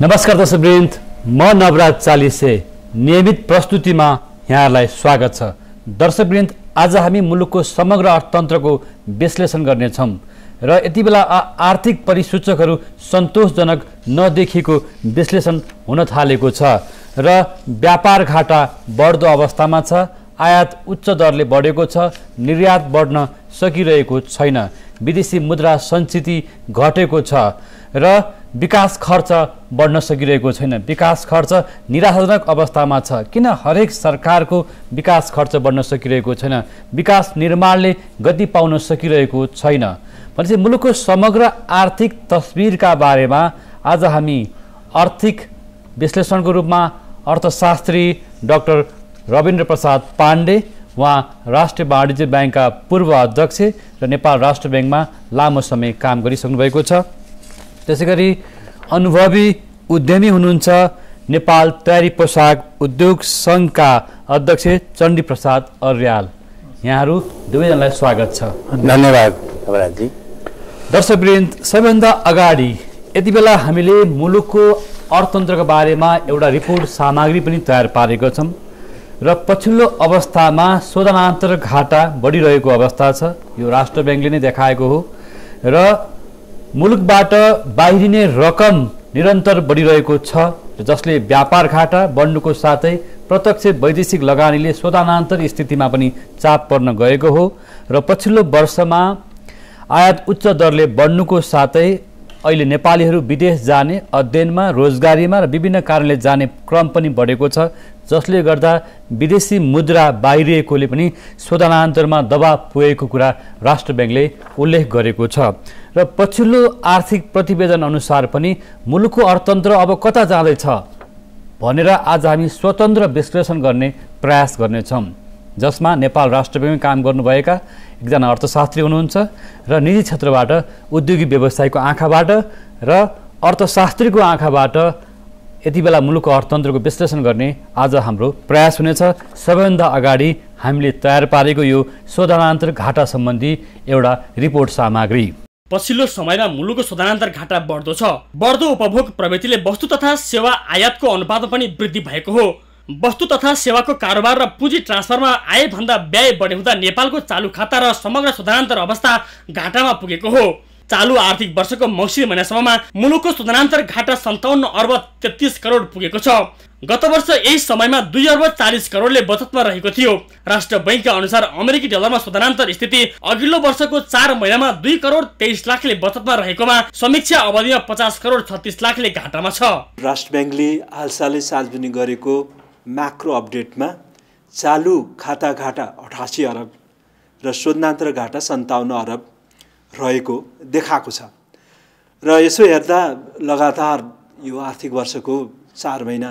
नमस्कार दर्शकवृन्द, म नवराज चालिसे नियमित प्रस्तुतिमा यहाँलाई स्वागत छ। दर्शकवृन्द, आज हामी मुलुकको समग्र अर्थतन्त्रको विश्लेषण गर्नेछौँ र यति बेला आर्थिक परिसूचकहरू सन्तोषजनक नदेखिएको विश्लेषण हुन थालेको छ र व्यापार घाटा बढ्दो अवस्थामा छ। आयात उच्च दरले बढेको छ, निर्यात बढ्न सकिरहेको छैन, विदेशी मुद्रा सञ्चिति घटेको छ र विकास खर्च बढ्न सकिरहेको छैन। विकास खर्च निराशाजनक अवस्थामा छ। किन हरेक सरकारको विकास खर्च बढ्न सकिरहेको छैन? विकास निर्माणले गति पाउन सकिरहेको छैन। भनेपछि मुलुकको समग्र आर्थिक तस्बिरका बारेमा आज हामी आर्थिक विश्लेषणको रूपमा अर्थशास्त्री डाक्टर रविन्द्र प्रसाद पाण्डे, उहाँ राष्ट्रिय वाणिज्य ब्याङ्कका पूर्व अध्यक्ष र नेपाल राष्ट्र ब्याङ्कमा लामो समय काम गरिसक्नु भएको छ। त्यसैगरी अनुभवी उद्यमी हुनुहुन्छ नेपाल तयारी पोसाक उद्योग सङ्घका अध्यक्ष चण्डी प्रसाद अर्याल। यहाँहरू दुवैजनालाई स्वागत छ। धन्यवाद खबराजी। दर्शकवृन्द, सबैभन्दा अगाडि यति बेला हामीले मुलुकको अर्थतन्त्रको बारेमा एउटा रिपोर्ट सामग्री पनि तयार पारेका छौँ र पछिल्लो अवस्थामा शोधनान्तर घाटा बढिरहेको अवस्था छ। यो राष्ट्र ब्याङ्कले नै देखाएको हो र मुलुकबाट बाहिरिने रकम निरन्तर बढिरहेको छ, जसले व्यापार घाटा बढ्नुको साथै प्रत्यक्ष वैदेशिक लगानीले शोधनान्तर स्थितिमा पनि चाप पर्न गएको हो र पछिल्लो वर्षमा आयात उच्च दरले बढ्नुको साथै अहिले नेपालीहरू विदेश जाने, अध्ययनमा, रोजगारीमा र विभिन्न कारणले जाने क्रम पनि बढेको छ, जसले गर्दा विदेशी मुद्रा बाहिरिएकोले पनि शोधनान्तरमा दबाव पुगेको कुरा राष्ट्र ब्याङ्कले उल्लेख गरेको छ र पछिल्लो आर्थिक प्रतिवेदन अनुसार पनि मुलुकको अर्थतन्त्र अब कता जाँदैछ भनेर आज हामी स्वतन्त्र विश्लेषण गर्ने प्रयास गर्नेछौँ, जसमा नेपाल राष्ट्र ब्याङ्कमा काम गर्नुभएका एकजना अर्थशास्त्री हुनुहुन्छ र निजी क्षेत्रबाट उद्योगी व्यवसायको आँखाबाट र अर्थशास्त्रीको आँखाबाट यति बेला मुलुकको अर्थतन्त्रको विश्लेषण गर्ने आज हाम्रो प्रयास हुनेछ। सबैभन्दा अगाडि हामीले तयार पारेको यो शोधनान्तर घाटा सम्बन्धी एउटा रिपोर्ट सामग्री। पछिल्लो समयमा मुलुकको शोधनान्तर घाटा बढ्दो छ। बढ्दो उपभोग प्रवृत्तिले वस्तु तथा सेवा आयातको अनुपातमा पनि वृद्धि भएको हो। वस्तु तथा सेवाको कारोबार र पुँजी ट्रान्सफरमा आयभन्दा व्यय बढी हुँदा नेपालको चालु खाता र समग्र शोधनान्तर अवस्था घाटामा पुगेको हो। चालु आर्थिक वर्षको मङ्सिर महिनासम्ममा मुलुकको शोधनान्तर घाटा 57 अर्ब 33 करोड पुगेको छ। गत वर्ष यही समयमा 2 अर्ब 40 करोडले बचतमा रहेको थियो। राष्ट्र बैङ्कका अनुसार अमेरिकी डलरमा शोधनान्तर स्थिति अघिल्लो वर्षको 4 महिनामा 2 करोड 23 लाखले बचतमा रहेकोमा समीक्षा अवधिमा 50 करोड 36 लाखले घाटामा छ। राष्ट्र ब्याङ्कले हालसालै सार्वजनिक गरेको म्याक्रो अपडेटमा चालु खाता घाटा 88 अरब र शोधनान्तर घाटा 57 अरब रहेको देखाएको छ र यसो हेर्दा लगातार यो आर्थिक वर्षको 4 महिना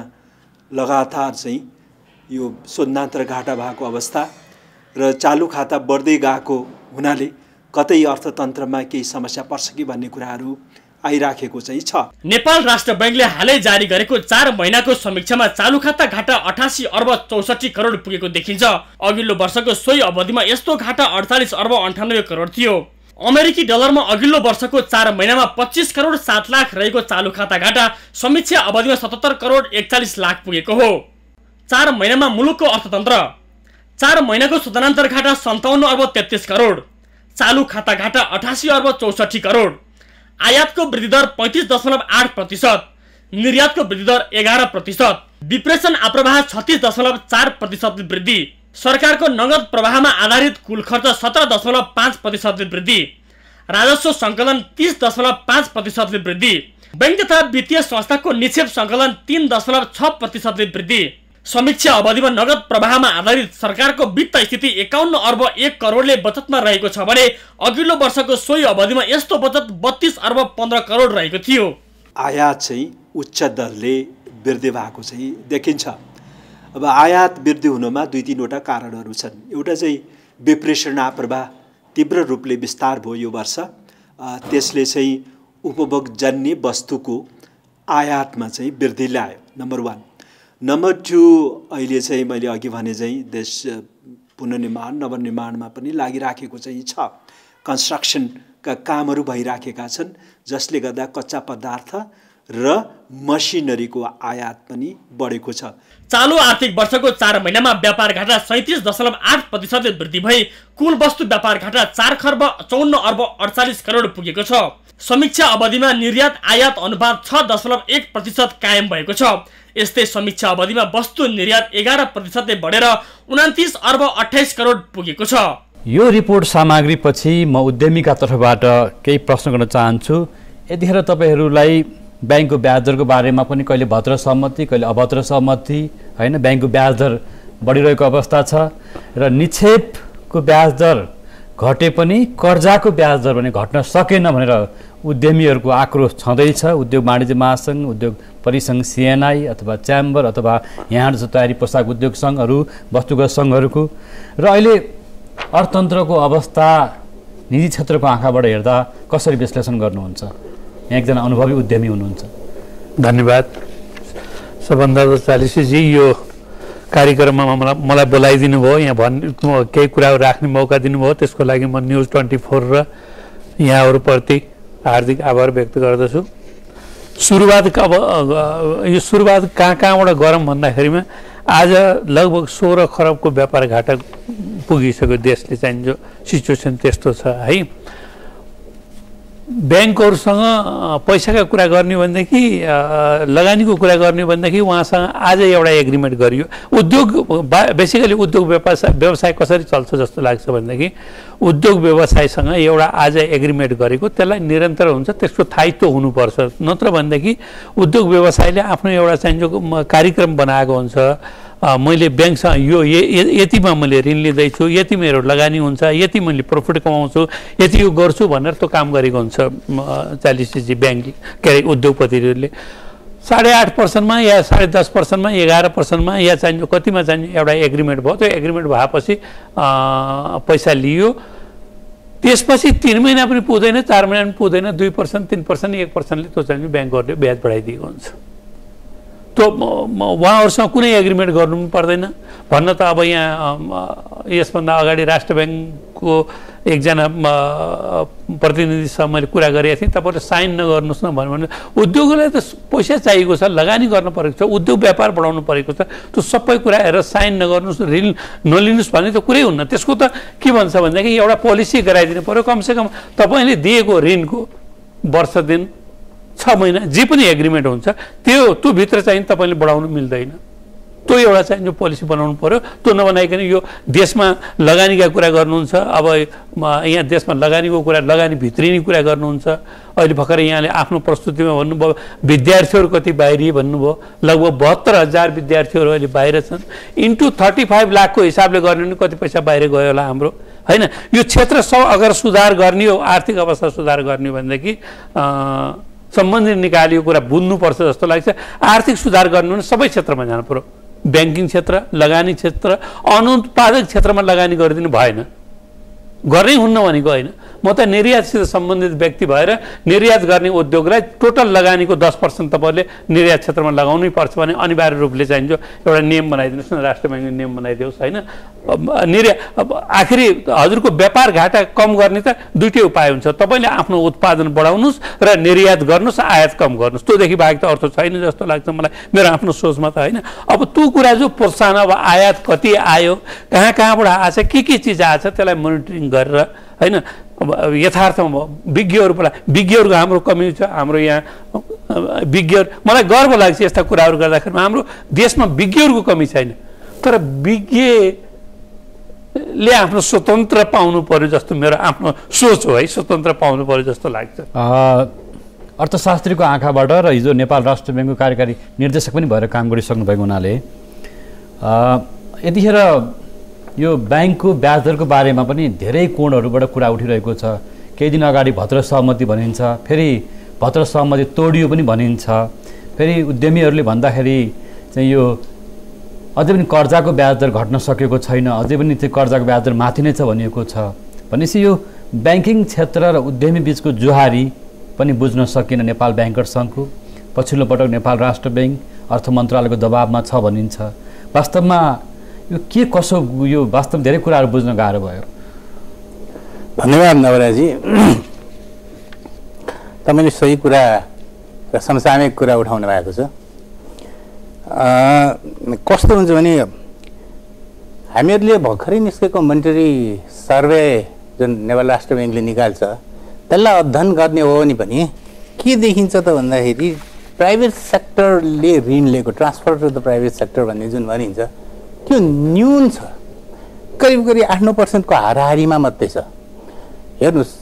लगातार चाहिँ यो शोधनान्तर घाटा भएको अवस्था र चालु खाता बढ्दै गएको हुनाले कतै अर्थतन्त्रमा केही समस्या पर्छ कि भन्ने कुराहरू आइराखेको चाहिँ छ। नेपाल राष्ट्र बैङ्कले हालै जारी गरेको 4 महिनाको समीक्षामा चालु खाता घाटा 88 अर्ब 64 करोड पुगेको देखिन्छ। अघिल्लो वर्षको सोही अवधिमा यस्तो घाटा 48 अर्ब 98 करोड थियो। अमेरिकी डलरमा अघिल्लो वर्षको 4 महिनामा 25 करोड 7 लाख रहेको चालु खाता घाटा समीक्षा अवधिमा 77 करोड 41 लाख पुगेको हो। 4 महिनामा मुलुकको अर्थतन्त्र 4 महिनाको शोधनान्तर घाटा 57 अर्ब 33 करोड, चालु खाता घाटा 88 अर्ब 64 करोड, आयातको वृद्धि दर 35.8%, निर्यातको वृद्धि दर 11%, विप्रेषण आप्रवाह 36.4% वृद्धि, सरकारको नगद प्रवाहमा आधारित कुल खर्च 17.5% वृद्धि, राजस्व सङ्कलन 30.5% वृद्धि, बैंक तथा वित्तीय संस्थाको निक्षेप सङ्कलन 3.6% वृद्धि। समीक्षा अवधिमा नगद प्रवाहमा आधारित सरकारको वित्त स्थिति 51 अर्ब 1 करोडले बचतमा रहेको छ भने अघिल्लो वर्षको सोही अवधिमा यस्तो बचत 32 अर्ब 15 करोड रहेको थियो। आयात चाहिँ उच्च दरले वृद्धि भएको चाहिँ देखिन्छ। अब आयात वृद्धि हुनमा 2-3वटा कारणहरू छन्। एउटा चाहिँ विप्रेषण आप्रवाह तीव्र रूपले विस्तार भयो यो वर्ष, त्यसले चाहिँ उपभोगजन्य वस्तुको आयातमा चाहिँ वृद्धि ल्यायो, नम्बर 1। नम्बर 2, अहिले चाहिँ मैले अघि भने चाहिँ देश पुनर्निर्माण नवनिर्माणमा पनि लागिराखेको चाहिँ छ। कन्स्ट्रक्सनका कामहरू भइराखेका छन्, जसले गर्दा कच्चा पदार्थ र मसिनरीको आयात पनि बढेको छ। चालु आर्थिक वर्षको 4 महिनामा व्यापार घाटा 37.8% वृद्धि भई कुल वस्तु व्यापार घाटा 4 खर्ब 54 अर्ब 48 करोड पुगेको छ। समीक्षा अवधिमा निर्यात आयात अनुपात 6.1% कायम भएको छ। यस्तै समीक्षा अवधिमा वस्तु निर्यात 11% बढेर 29 अर्ब 28 करोड पुगेको छ। यो रिपोर्ट सामग्री पछि म उद्यमीका तर्फबाट केही प्रश्न गर्न चाहन्छु। यतिखेर तपाईहरूलाई ब्याङ्कको ब्याज दरको बारेमा पनि कहिले भद्र सहमति कहिले अभद्र सहमति होइन, ब्याङ्कको ब्याज दर बढिरहेको अवस्था छ र निक्षेपको ब्याज दर घटे पनि कर्जाको ब्याज दर पनि घट्न सकेन भनेर उद्यमीहरूको आक्रोश छँदैछ। उद्योग वाणिज्य महासङ्घ, उद्योग परिसङ्घ सिएनआई अथवा च्याम्बर अथवा यहाँ जस्तो तयारी पोसाक उद्योग सङ्घहरू, वस्तुगत सङ्घहरूको र अहिले अर्थतन्त्रको अवस्था निजी क्षेत्रको आँखाबाट हेर्दा कसरी विश्लेषण गर्नुहुन्छ? यहाँ एकजना अनुभवी उद्यमी हुनुहुन्छ। धन्यवाद। सबभन्दा त चालिसीजी यो कार्यक्रममा मलाई बोलाइदिनु भयो, यहाँ केही कुराहरू राख्ने मौका दिनुभयो, त्यसको लागि म न्युज 24 र यहाँहरूप्रति हार्दिक आभार व्यक्त गर्दछु। यो सुरुवात कहाँबाट गरौँ भन्दाखेरिमा आज लगभग 16 खरबको व्यापार घाटा पुगिसक्यो देशले चाहिँ, जो सिचुएसन त्यस्तो छ है। ब्याङ्कहरूसँग पैसाका कुरा गर्ने भनेदेखि लगानीको कुरा गर्ने भनेदेखि उहाँसँग आज एउटा एग्रिमेन्ट गरियो। उद्योग बेसिकली उद्योग व्यवसाय कसरी चल्छ जस्तो लाग्छ भनेदेखि उद्योग व्यवसायसँग एउटा आज एग्रिमेन्ट गरेको त्यसलाई निरन्तर हुन्छ, त्यसको स्थायित्व हुनुपर्छ। नत्र भनेदेखि उद्योग व्यवसायले आफ्नो एउटा चाहिँ जो कार्यक्रम बनाएको हुन्छ, मैले ब्याङ्कसँग यो यतिमा मैले ऋण लिँदैछु, यति मेरो लगानी हुन्छ, यति मैले प्रफिट कमाउँछु, यति यो गर्छु भनेर त्यो काम गरेको हुन्छ 40 ब्याङ्क के अरे उद्योगपतिहरूले। 8.5%मा या 10.5%मा 11%मा या चाहिन्छ कतिमा चाहिन्छ एउटा एग्रिमेन्ट भयो। त्यो एग्रिमेन्ट भएपछि पैसा लियो, त्यसपछि 3 महिना पनि पुग्दैन, 4 महिना पनि पुग्दैन, 2%, 3%, 1%ले त्यो चाहिँ ब्याङ्कहरूले ब्याज बढाइदिएको हुन्छ। त्यो उहाँहरूसँग कुनै एग्रिमेन्ट गर्नु पनि पर्दैन। भन्न त अब यहाँ यसभन्दा अगाडि राष्ट्र ब्याङ्कको एकजना प्रतिनिधिसँग मैले कुरा गरेको थिएँ, तपाईँहरूले साइन नगर्नुहोस् न भन्यो भने उद्योगलाई त पैसा चाहिएको छ, लगानी गर्न परेको छ, उद्योग व्यापार बढाउनु परेको छ, त्यो सबै कुरा हेरेर साइन नगर्नुहोस्, ऋण नलिनुहोस् भन्ने त कुरै हुन्न। त्यसको त के भन्छ भनेदेखि एउटा पोलिसी गराइदिनु पऱ्यो, कमसेकम तपाईँले दिएको ऋणको वर्ष दिन 6 महिना जे पनि एग्रिमेन्ट हुन्छ त्यो भित्र चाहिँ तपाईँले बढाउनु मिल्दैन। त्यो एउटा चाहिँ जो पोलिसी बनाउनु पर्यो। त्यो नबनाइकन यो देशमा लगानीका कुरा गर्नुहुन्छ, अब यहाँ देशमा लगानीको कुरा, लगानी भित्रिने कुरा गर्नुहुन्छ। अहिले भर्खर यहाँले आफ्नो प्रस्तुतिमा भन्नुभयो विद्यार्थीहरू कति बाहिरिए भन्नुभयो, लगभग 72,000 विद्यार्थीहरू अहिले बाहिर छन्। इन्टु 35 लाखको हिसाबले गर्ने भने कति पैसा बाहिर गयो होला हाम्रो, होइन? यो क्षेत्र अगर सुधार गर्ने हो, आर्थिक अवस्था सुधार गर्ने हो भनेदेखि सम्बन्धित निकायले यो कुरा बुझ्नुपर्छ जस्तो लाग्छ। आर्थिक सुधार गर्नु भने सबै क्षेत्रमा जानु पर्यो, ब्याङ्किङ क्षेत्र, लगानी क्षेत्र, अनुत्पादक क्षेत्रमा लगानी गरिदिनु भएन, गर्नै हुन्न भनेको होइन। म त निर्यातसित सम्बन्धित व्यक्ति भएर निर्यात गर्ने उद्योगलाई टोटल लगानीको 10% तपाईँले निर्यात क्षेत्रमा लगाउनै पर्छ भने अनिवार्य रूपले चाहिन्छ एउटा नियम बनाइदिनुहोस् न, राष्ट्र ब्याङ्कले नियम बनाइदियोस्, होइन? आखिरी हजुरको व्यापार घाटा कम गर्ने त दुईटै उपाय हुन्छ, तपाईँले आफ्नो उत्पादन बढाउनुहोस् र निर्यात गर्नुहोस्, आयात कम गर्नुहोस्। त्योदेखि बाहेक त अर्थ छैन जस्तो लाग्छ मलाई, मेरो आफ्नो सोचमा त, होइन? अब त्यो कुरा जो प्रोत्साहन, अब आयात कति आयो, कहाँबाट आएछ, के चिज आएछ, त्यसलाई मोनिटरिङ गरेर, होइन? अब यथार्थमा विज्ञहरूको हाम्रो कमी छ। हाम्रो यहाँ मलाई गर्व लाग्छ यस्ता कुराहरू गर्दाखेरि हाम्रो देशमा विज्ञहरूको कमी छैन, तर विज्ञले आफ्नो स्वतन्त्र पाउनु पर्यो जस्तो मेरो आफ्नो सोच हो, है? स्वतन्त्र पाउनु पर्यो जस्तो लाग्छ। अर्थशास्त्रीको आँखाबाट र हिजो नेपाल राष्ट्र ब्याङ्कको कार्यकारी निर्देशक पनि भएर काम गरिसक्नु भएको हुनाले यतिखेर यो ब्याङ्कको ब्याज दरको बारेमा पनि धेरै कोणहरूबाट कुरा उठिरहेको छ। केही दिन अगाडि भद्र सहमति भनिन्छ, फेरि भद्र सहमति तोडियो पनि भनिन्छ, फेरि उद्यमीहरूले भन्दाखेरि चाहिँ यो अझै पनि कर्जाको ब्याज दर घट्न सकेको छैन, अझै पनि त्यो कर्जाको ब्याज दर माथि नै छ भनिएको छ। भनेपछि यो ब्याङ्किङ क्षेत्र र उद्यमी बिचको जुहारी पनि बुझ्न सकिन नेपाल ब्याङ्कर सङ्घको। पछिल्लो पटक नेपाल राष्ट्र ब्याङ्क अर्थ मन्त्रालयको दबाबमा छ भनिन्छ। वास्तवमा यो के कसो, यो वास्तवमा धेरै कुराहरू बुझ्न गाह्रो भयो। धन्यवाद नवराजी, तपाईँले सही कुरा र समसामयिक कुरा उठाउनु भएको छ। कस्तो हुन्छ भने हामीहरूले भर्खरै निस्केको मोनिटरी सर्वे जुन नेपाल राष्ट्र ब्याङ्कले निकाल्छ त्यसलाई अध्ययन गर्ने हो भने पनि के देखिन्छ त भन्दाखेरि प्राइभेट सेक्टरले ऋण लिएको transfer to the private sector भन्ने जुन भनिन्छ त्यो न्यून छ, करिब 8-9% को हाराहारीमा मात्रै छ। हेर्नुहोस्,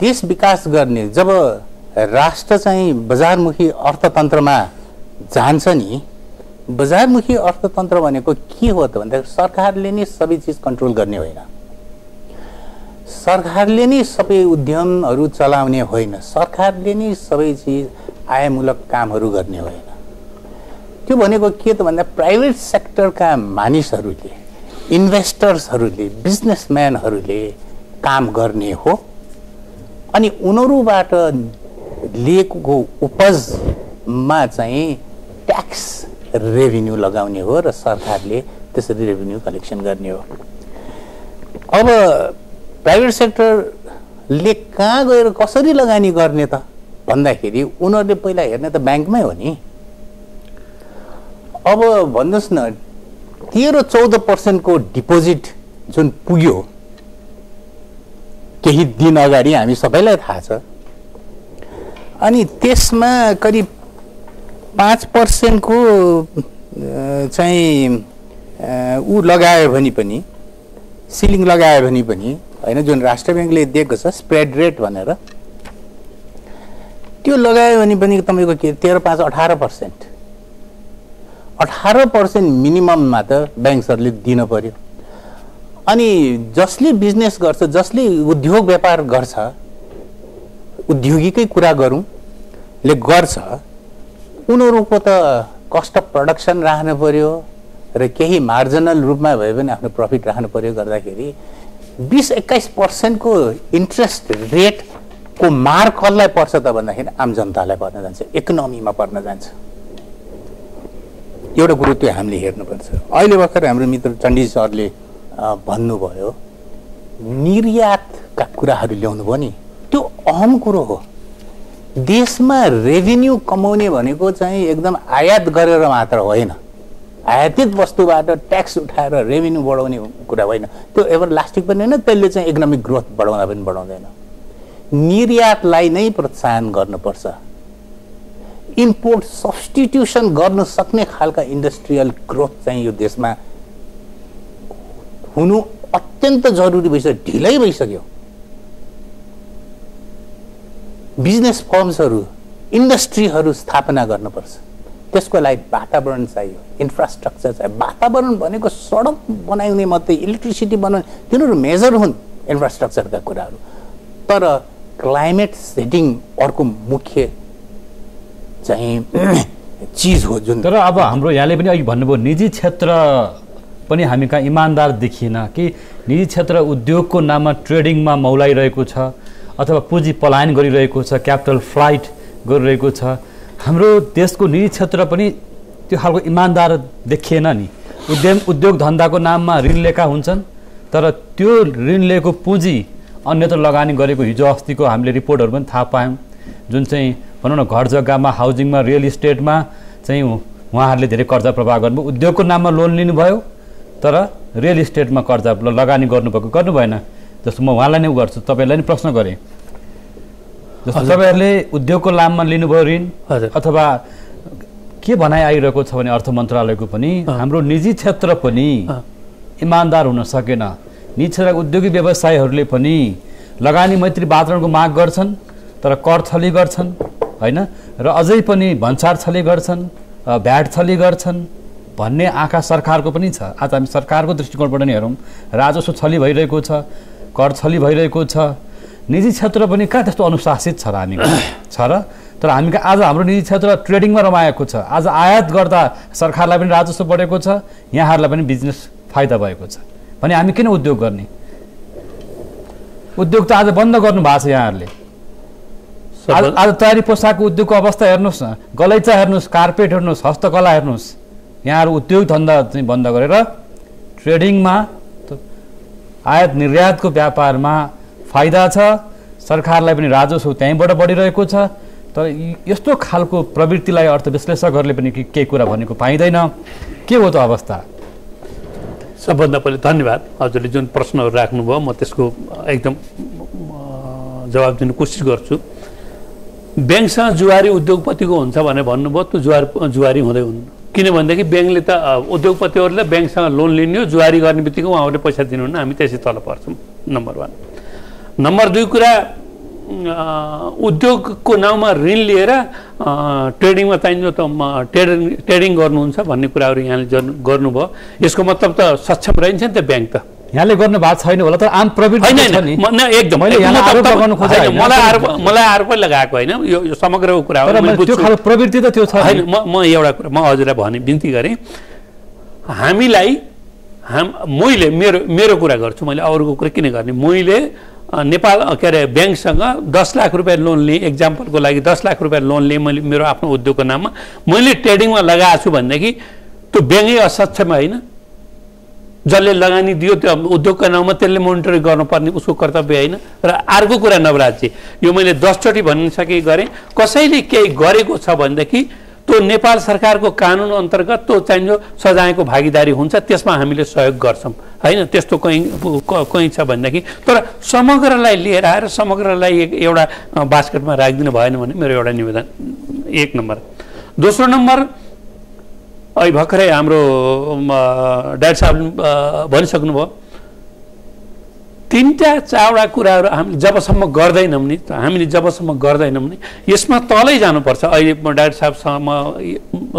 देश विकास गर्ने जब राष्ट्र चाहिँ बजारमुखी अर्थतन्त्रमा जान्छ नि, बजारमुखी अर्थतन्त्र भनेको के हो त भन्दा सरकारले नै सबै चिज कन्ट्रोल गर्ने होइन, सरकारले नै सबै उद्यमहरू चलाउने होइन, सरकारले नै सबै चिज आयमूलक कामहरू गर्ने होइन। त्यो भनेको के त भन्दा प्राइभेट सेक्टरका मानिसहरूले, इन्भेस्टर्सहरूले, बिजनेसम्यानहरूले काम गर्ने हो अनि उनीहरूबाट लिएको उपजमा चाहिँ ट्याक्स रेभिन्यू लगाउने हो र सरकारले त्यसरी रेभिन्यू कलेक्सन गर्ने हो। अब प्राइभेट सेक्टरले कहाँ गएर कसरी लगानी गर्ने त भन्दाखेरि उनीहरूले पहिला हेर्ने त ब्याङ्कमै हो नि। अब भन्नुहोस् न 13-14% को डिपोजिट जुन पुग्यो केही दिन अगाडि हामी सबैलाई थाहा छ, अनि त्यसमा करिब 5% को चाहिँ ऊ लगायो भने पनि, सिलिङ लगायो भने पनि होइन, जुन राष्ट्र ब्याङ्कले दिएको छ स्प्रेड रेट भनेर, त्यो लगायो भने पनि तपाईँको के 13-5-18%, 18% मिनिमममा त ब्याङ्कहरूले दिन पर्यो। अनि जसले बिजनेस गर्छ, जसले उद्योग व्यापार गर्छ, उद्योगीकै कुरा गरौँ ले गर्छ, उनीहरूको त कस्ट अफ प्रडक्सन राख्नु पर्यो र केही मार्जिनल रूपमा भए पनि आफ्नो प्रफिट राख्नु पर्यो। गर्दाखेरि 20-21% को इन्ट्रेस्ट रेटको मार कसलाई पर्छ त भन्दाखेरि आम जनतालाई पर्न जान्छ, इकोनोमीमा पर्न जान्छ। एउटा कुरो त्यो हामीले हेर्नुपर्छ। अहिले भर्खर हाम्रो मित्र चण्डी सरले भन्नुभयो निर्यातका कुराहरू ल्याउनु भयो नि, त्यो अहम कुरो हो। देशमा रेभिन्यू कमाउने भनेको चाहिँ एकदम आयात गरेर मात्र होइन, आयातित वस्तुबाट ट्याक्स उठाएर रेभिन्यू बढाउने कुरा होइन, त्यो एभर लास्टिङ पनि होइन, त्यसले चाहिँ इकोनोमिक ग्रोथ बढाउँदा पनि बढाउँदैन। निर्यातलाई नै प्रोत्साहन गर्नुपर्छ, इम्पोर्ट सब्स्टिट्युसन गर्न सक्ने खालका इन्डस्ट्रियल ग्रोथ चाहिँ यो देशमा हुनु अत्यन्त जरुरी भइसक्यो, ढिलै भइसक्यो। बिजनेस फर्म्सहरू, इन्डस्ट्रीहरू स्थापना गर्नुपर्छ, त्यसको लागि वातावरण चाहियो, इन्फ्रास्ट्रक्चर चाहियो। वातावरण भनेको सडक बनाउने मात्रै, इलेक्ट्रिसिटी बनाउने, तिनीहरू मेजर हुन् इन्फ्रास्ट्रक्चरका कुराहरू, तर क्लाइमेट सेटिङ अर्को मुख्य चाहिँ चिज हो जुन। तर अब हाम्रो यहाँले पनि अघि भन्नुभयो निजी क्षेत्र पनि हामी कहाँ इमान्दार देखिएन कि निजी क्षेत्र उद्योगको नाममा ट्रेडिङमा मौलाइरहेको छ अथवा पुँजी पलायन गरिरहेको छ, क्यापिटल फ्लाइट गरिरहेको छ। हाम्रो देशको निजी क्षेत्र पनि त्यो खालको इमान्दार देखिएन नि। उद्योग धन्दाको नाममा ऋण लिएका हुन्छन्, तर त्यो ऋण लिएको पुँजी अन्यत्र लगानी गरेको हिजो अस्तिको हामीले रिपोर्टहरू पनि थाहा पायौँ, जुन चाहिँ भनौँ न घर जग्गामा, हाउजिङमा, रियल इस्टेटमा चाहिँ उहाँहरूले धेरै कर्जा प्रवाह गर्नुभयो। उद्योगको नाममा लोन लिनुभयो तर रियल इस्टेटमा कर्जा लगानी गर्नुभएको गर्नु भएन। जस्तो म उहाँलाई नै गर्छु, तपाईँलाई नै प्रश्न गरेँ, जस्तो तपाईँहरूले उद्योगको नाममा लिनुभयो ऋण अथवा के भनाइ आइरहेको छ भने अर्थ मन्त्रालयको पनि हाम्रो निजी क्षेत्र पनि इमान्दार हुन सकेन। निजी क्षेत्रका उद्योगी व्यवसायीहरूले पनि लगानी मैत्री वातावरणको माग गर्छन् तर कर छली गर्छन् होइन, र अझै पनि भन्सार छली गर्छन्, भ्याट छली गर्छन् भन्ने आँखा सरकारको पनि छ। आज हामी सरकारको दृष्टिकोणबाट नै हेरौँ, राजस्व छली भइरहेको छ, कर छली भइरहेको छ। निजी क्षेत्र पनि कहाँ त्यस्तो अनुशासित छ र हामी छ र? तर हामी आज हाम्रो निजी क्षेत्र ट्रेडिङमा रमाएको छ। आज आयात गर्दा सरकारलाई पनि राजस्व बढेको छ, यहाँहरूलाई पनि बिजनेस फाइदा भएको छ भने हामी किन उद्योग गर्ने? उद्योग त आज बन्द गर्नु भएको छ यहाँहरूले। आज तयारी पोसाकको उद्योगको अवस्था हेर्नुहोस् न, गलैँचा हेर्नुहोस्, कार्पेट हेर्नुहोस्, हस्तकला हेर्नुहोस्। यहाँहरू उद्योग धन्दा चाहिँ बन्द गरेर ट्रेडिङमा, आयात निर्यातको व्यापारमा फाइदा छ, सरकारलाई पनि राजस्व त्यहीँबाट बढिरहेको छ, तर यस्तो खालको प्रवृत्तिलाई अर्थविश्लेषकहरूले पनि केही कुरा भनेको पाइँदैन। के हो त अवस्था? सबभन्दा पहिले धन्यवाद हजुरले जुन प्रश्नहरू राख्नुभयो, म त्यसको एकदम जवाब दिने कोसिस गर्छु। ब्याङ्कसँग जुवारी उद्योगपतिको हुन्छ भनेर भन्नुभयो, त्यो जुवारी हुँदै हुन्न। किनभनेदेखि ब्याङ्कले त उद्योगपतिहरूले ब्याङ्कसँग लोन लिने हो, जुवारी गर्ने बित्तिकै उहाँहरूले पैसा दिनुहुन्न, हामी त्यसै तल पर्छौँ, नम्बर 1। नम्बर 2 कुरा, उद्योगको नाउँमा ऋण लिएर ट्रेडिङमा चाहिन्छ त ट्रेडिङ गर्नुहुन्छ भन्ने कुराहरू यहाँले गर्नुभयो। यसको मतलब त सक्षम रहन्छ नि त ब्याङ्क त। यहाँले गर्नु भएको छैन होला, तर आम प्रवृत्ति छ नि। एकदम मलाई आरोप लगाएको होइन, यो समग्रको कुरा हो। त्यो खालको प्रवृत्ति त त्यो छ होइन। म एउटा कुरा म हजुरलाई भने बिन्ती गरेँ, मैले मेरो कुरा गर्छु, मैले अरूको कुरा किन गर्ने। मैले नेपाल के अरे ब्याङ्कसँग 10 लाख रुपियाँ लोन लिएँ, एक्जाम्पलको लागि 10 लाख रुपियाँ लोन लिएँ मैले मेरो आफ्नो उद्योगको नाममा। मैले ट्रेडिङमा लगाएको छु भनेदेखि त्यो ब्याङ्कै असक्षम होइन। जसले लगानी दियो त्यो उद्योगको नाउँमा त्यसले मोनिटरिङ गर्नुपर्ने उसको कर्तव्य होइन। र अर्को कुरा नवराजी, यो मैले 10 चोटि भनिसके गरेँ, कसैले केही गरेको छ भनेदेखि त्यो नेपाल सरकारको कानुन अन्तर्गत त्यो चाहिन्छ सजायको भागीदारी हुन्छ, त्यसमा हामीले सहयोग गर्छौँ होइन। त्यस्तो कहीँ छ भनेदेखि, तर समग्रलाई लिएर आएर समग्रलाई एउटा बास्केटमा राखिदिनु भएन भने मेरो एउटा निवेदन 1 नम्बर। दोस्रो नम्बर, अहिले भर्खरै हाम्रो डाक्टर साहब भनिसक्नुभयो, 3-4वटा कुराहरू हामीले जबसम्म गर्दैनौँ नि यसमा तलै जानुपर्छ। अहिले म डाक्टर साहबसँग म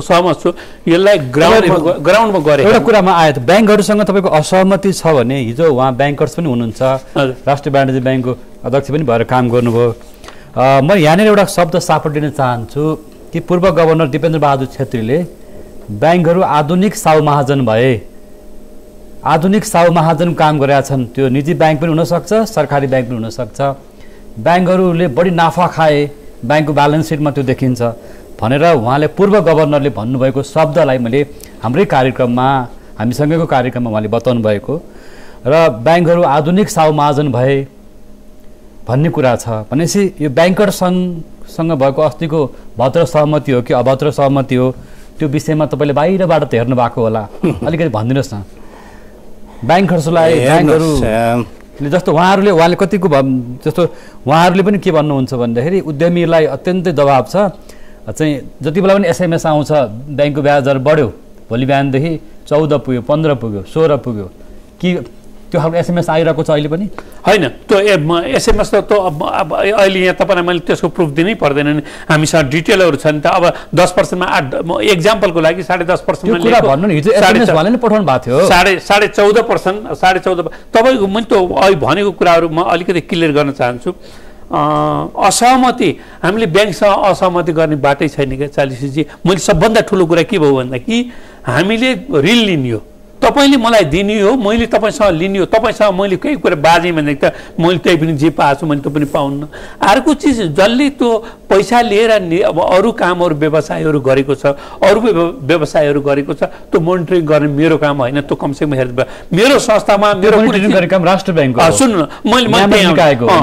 सहमत छु, यसलाई ग्राउन्डमा गरे। एउटा कुरामा आयो त, ब्याङ्कहरूसँग तपाईँको असहमति छ भने, हिजो उहाँ ब्याङ्कर्स पनि हुनुहुन्छ, राष्ट्रिय वाणिज्य ब्याङ्कको अध्यक्ष पनि भएर काम गर्नुभयो। म यहाँनिर एउटा शब्द सापटिन चाहन्छु कि पूर्व गभर्नर दिपेन्द्र बहादुर छेत्रीले ब्याङ्कहरू आधुनिक साउ महाजन भए, आधुनिक साउ महाजन काम गरेका छन्। त्यो निजी ब्याङ्क पनि हुनसक्छ, सरकारी ब्याङ्क पनि हुनसक्छ। ब्याङ्कहरूले बढी नाफा खाए, ब्याङ्कको ब्यालेन्स सिटमा त्यो देखिन्छ भनेर उहाँले पूर्व गभर्नरले भन्नुभएको शब्दलाई मैले हाम्रै कार्यक्रममा, हामीसँगैको कार्यक्रममा उहाँले बताउनु भएको र ब्याङ्कहरू आधुनिक साउ महाजन भए भन्ने कुरा छ भनेपछि यो ब्याङ्कर सङ्घसँग भएको अस्तिको भद्र सहमति हो कि अभद्र सहमति हो, त्यो विषयमा तपाईँले बाहिरबाट त हेर्नु भएको होला, अलिकति भनिदिनुहोस् न। ब्याङ्कहरूले जस्तो उहाँले कतिको जस्तो उहाँहरूले पनि के भन्नुहुन्छ भन्दाखेरि उद्यमीलाई अत्यन्तै दबाब छ चाहिँ, जति बेला पनि एसएमएस आउँछ ब्याङ्कको ब्याज दर बढ्यो, भोलि बिहानदेखि 14 पुग्यो, 15 पुग्यो, 16 पुग्यो, कि त्यो खालको एसएमएस आइरहेको छ अहिले पनि? होइन, त्यो एसएमएस त अहिले यहाँ तपाईँलाई मैले त्यसको प्रुफ दिनै पर्दैन नि, हामीसँग डिटेलहरू छ नि त। अब 10%मा 8 एक्जाम्पलको लागि 10.5% कुरा भन्नु नि, हिजो एसएमएस वाले नै पठाउनु भएको थियो। 14.5% 14.5 तपाईँको मैले त्यो अहिले भनेको कुराहरू म अलिकति क्लियर गर्न चाहन्छु। असहमति, हामीले ब्याङ्कसँग असहमति गर्ने बाटै छैन क्या चालिसजी। मैले सबभन्दा ठुलो कुरा के भयो भन्दाखेरि हामीले ऋण लिने हो, तपाईँले मलाई दिने हो, मैले तपाईँसँग लिने हो। तपाईँसँग मैले केही कुरा बाजेँ भनेदेखि त मैले त्यही पनि जे पाएको छु मैले त्यो पनि पाउन्न। अर्को चिज, जसले त्यो पैसा लिएर अब अरू कामहरू व्यवसायहरू गरेको छ, अरू व्यवसायहरू गरेको छ, त्यो मोनिटरिङ गर्ने मेरो काम होइन। त्यो कमसेकम हेर्नु, मेरो संस्थामा मेरो काम राष्ट्र ब्याङ्क हो। सुन्नु न, मैले